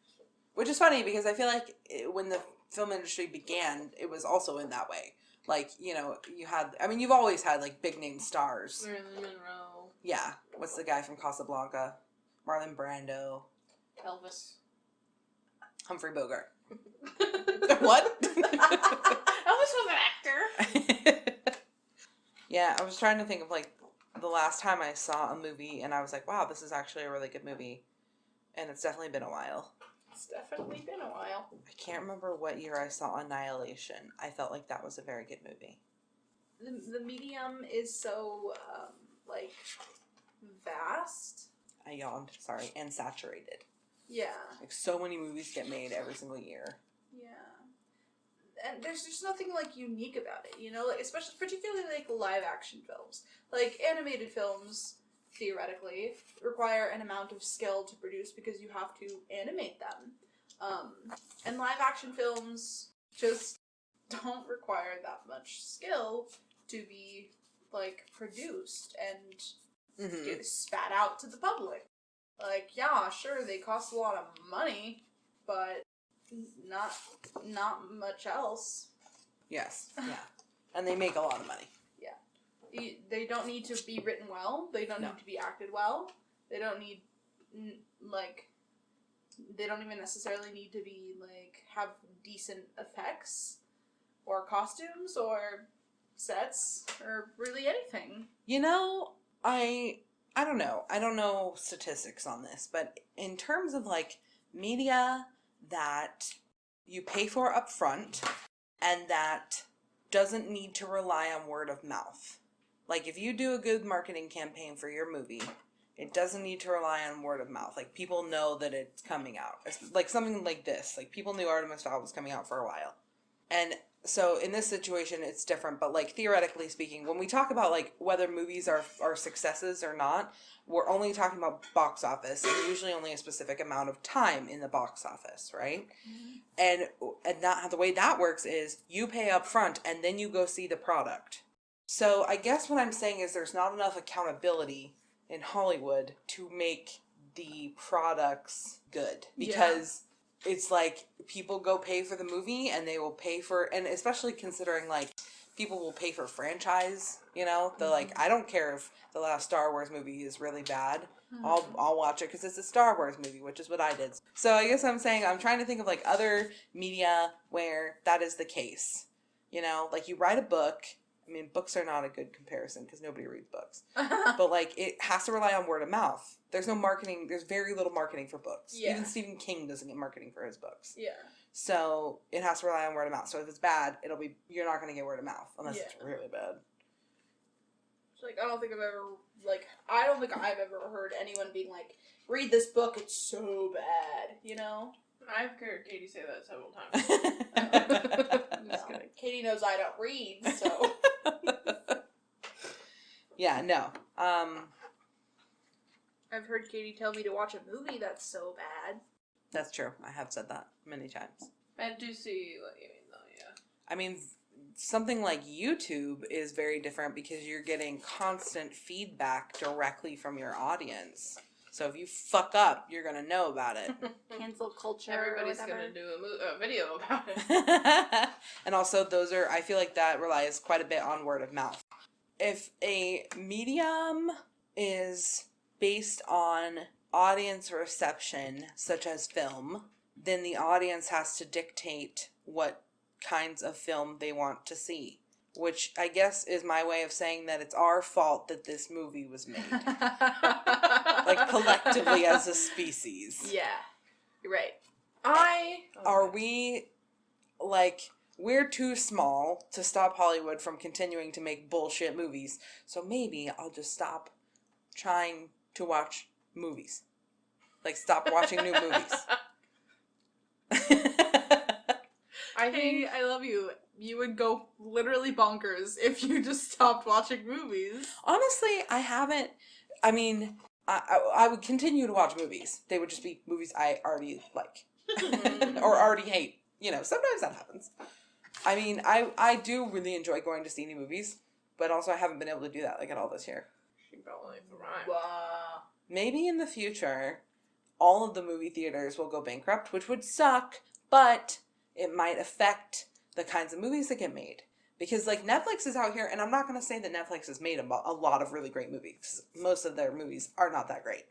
A: Which is funny because I feel like when the film industry began, it was also in that way. Like, you know, you've always had like big name stars.
B: Marilyn Monroe.
A: Yeah. What's the guy from Casablanca? Marlon Brando.
B: Elvis.
A: Humphrey Bogart. What?
B: Elvis was an actor.
A: Yeah, I was trying to think of like the last time I saw a movie and I was like, wow, this is actually a really good movie. And it's definitely been a while.
B: It's definitely been a while.
A: I can't remember what year I saw Annihilation. I felt like that was a very good movie.
D: The medium is so, vast.
A: I yawned, sorry, and saturated.
D: Yeah.
A: Like, so many movies get made every single year.
D: Yeah. And there's just nothing, unique about it, you know? Like, especially, particularly, live-action films. Like, animated films, theoretically, require an amount of skill to produce because you have to animate them. And live-action films just don't require that much skill to be, produced and get spat out to the public. Like, yeah, sure, they cost a lot of money, but not much else.
A: Yes, yeah. And they make a lot of money.
D: Yeah. They don't need to be written well. They don't need to be acted well. They don't need, they don't even necessarily need to be, have decent effects or costumes or sets or really anything.
A: You know, I don't know. I don't know statistics on this, but in terms of, media that you pay for up front and that doesn't need to rely on word of mouth. Like, if you do a good marketing campaign for your movie, it doesn't need to rely on word of mouth. Like, people know that it's coming out. It's like something like this. Like, people knew Artemis Fowl was coming out for a while. And so in this situation, it's different. But, theoretically speaking, when we talk about, whether movies are successes or not, we're only talking about box office, and usually only a specific amount of time in the box office, right? Mm-hmm. And the way that works is you pay up front, and then you go see the product. So I guess what I'm saying is there's not enough accountability in Hollywood to make the products good. Because it's people go pay for the movie, and they will pay for, and especially considering, people will pay for franchise, you know? They're like, I don't care if the last Star Wars movie is really bad. I'll watch it because it's a Star Wars movie, which is what I did. So I guess I'm saying I'm trying to think of like other media where that is the case. You know, like you write a book. I mean, books are not a good comparison because nobody reads books. But like it has to rely on word of mouth. There's no marketing. There's very little marketing for books.
D: Yeah.
A: Even Stephen King doesn't get marketing for his books.
D: Yeah.
A: So it has to rely on word of mouth. So if it's bad, you're not going to get word of mouth unless it's really bad.
D: Like, I don't think I've ever heard anyone being like, read this book, it's so bad, you know?
B: I've heard Katie say that several times.
D: Just kidding. Katie knows I don't read, so.
A: Yeah, no.
D: I've heard Katie tell me to watch a movie that's so bad.
A: That's true. I have said that many times.
B: I do see what you mean, though, yeah.
A: I mean, something like YouTube is very different because you're getting constant feedback directly from your audience. So if you fuck up, you're going to know about it.
D: Cancel culture.
B: Everybody's going to do a video about it.
A: And also, I feel like that relies quite a bit on word of mouth. If a medium is based on audience reception, such as film, then the audience has to dictate what kinds of film they want to see. Which I guess is my way of saying that it's our fault that this movie was made. Like, collectively as a species.
D: Yeah. You're right.
A: Are we, like, we're too small to stop Hollywood from continuing to make bullshit movies, so maybe I'll just stop trying to watch movies. Like, stop watching new movies.
D: I love you. You would go literally bonkers if you just stopped watching movies.
A: Honestly, I would continue to watch movies. They would just be movies I already like. Or already hate. You know, sometimes that happens. I mean, I do really enjoy going to see new movies, but also I haven't been able to do that like at all this year.
B: She probably thrive.
D: Wow.
A: Maybe in the future, all of the movie theaters will go bankrupt, which would suck, but it might affect the kinds of movies that get made. Because, like, Netflix is out here, and I'm not going to say that Netflix has made a lot of really great movies. Most of their movies are not that great.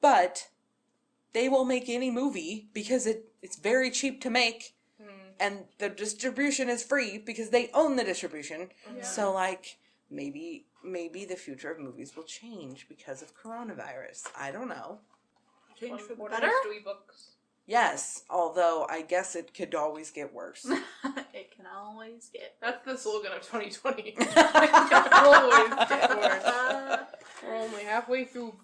A: But they will make any movie because it's very cheap to make, and the distribution is free because they own the distribution.
D: Yeah.
A: So, like, maybe the future of movies will change because of coronavirus. I don't know.
D: Change for the
B: More
D: better?
B: history books.
A: Yes, although I guess it could always get worse.
D: It can always get.
B: That's the slogan of 2020. It can always get worse. We're only halfway through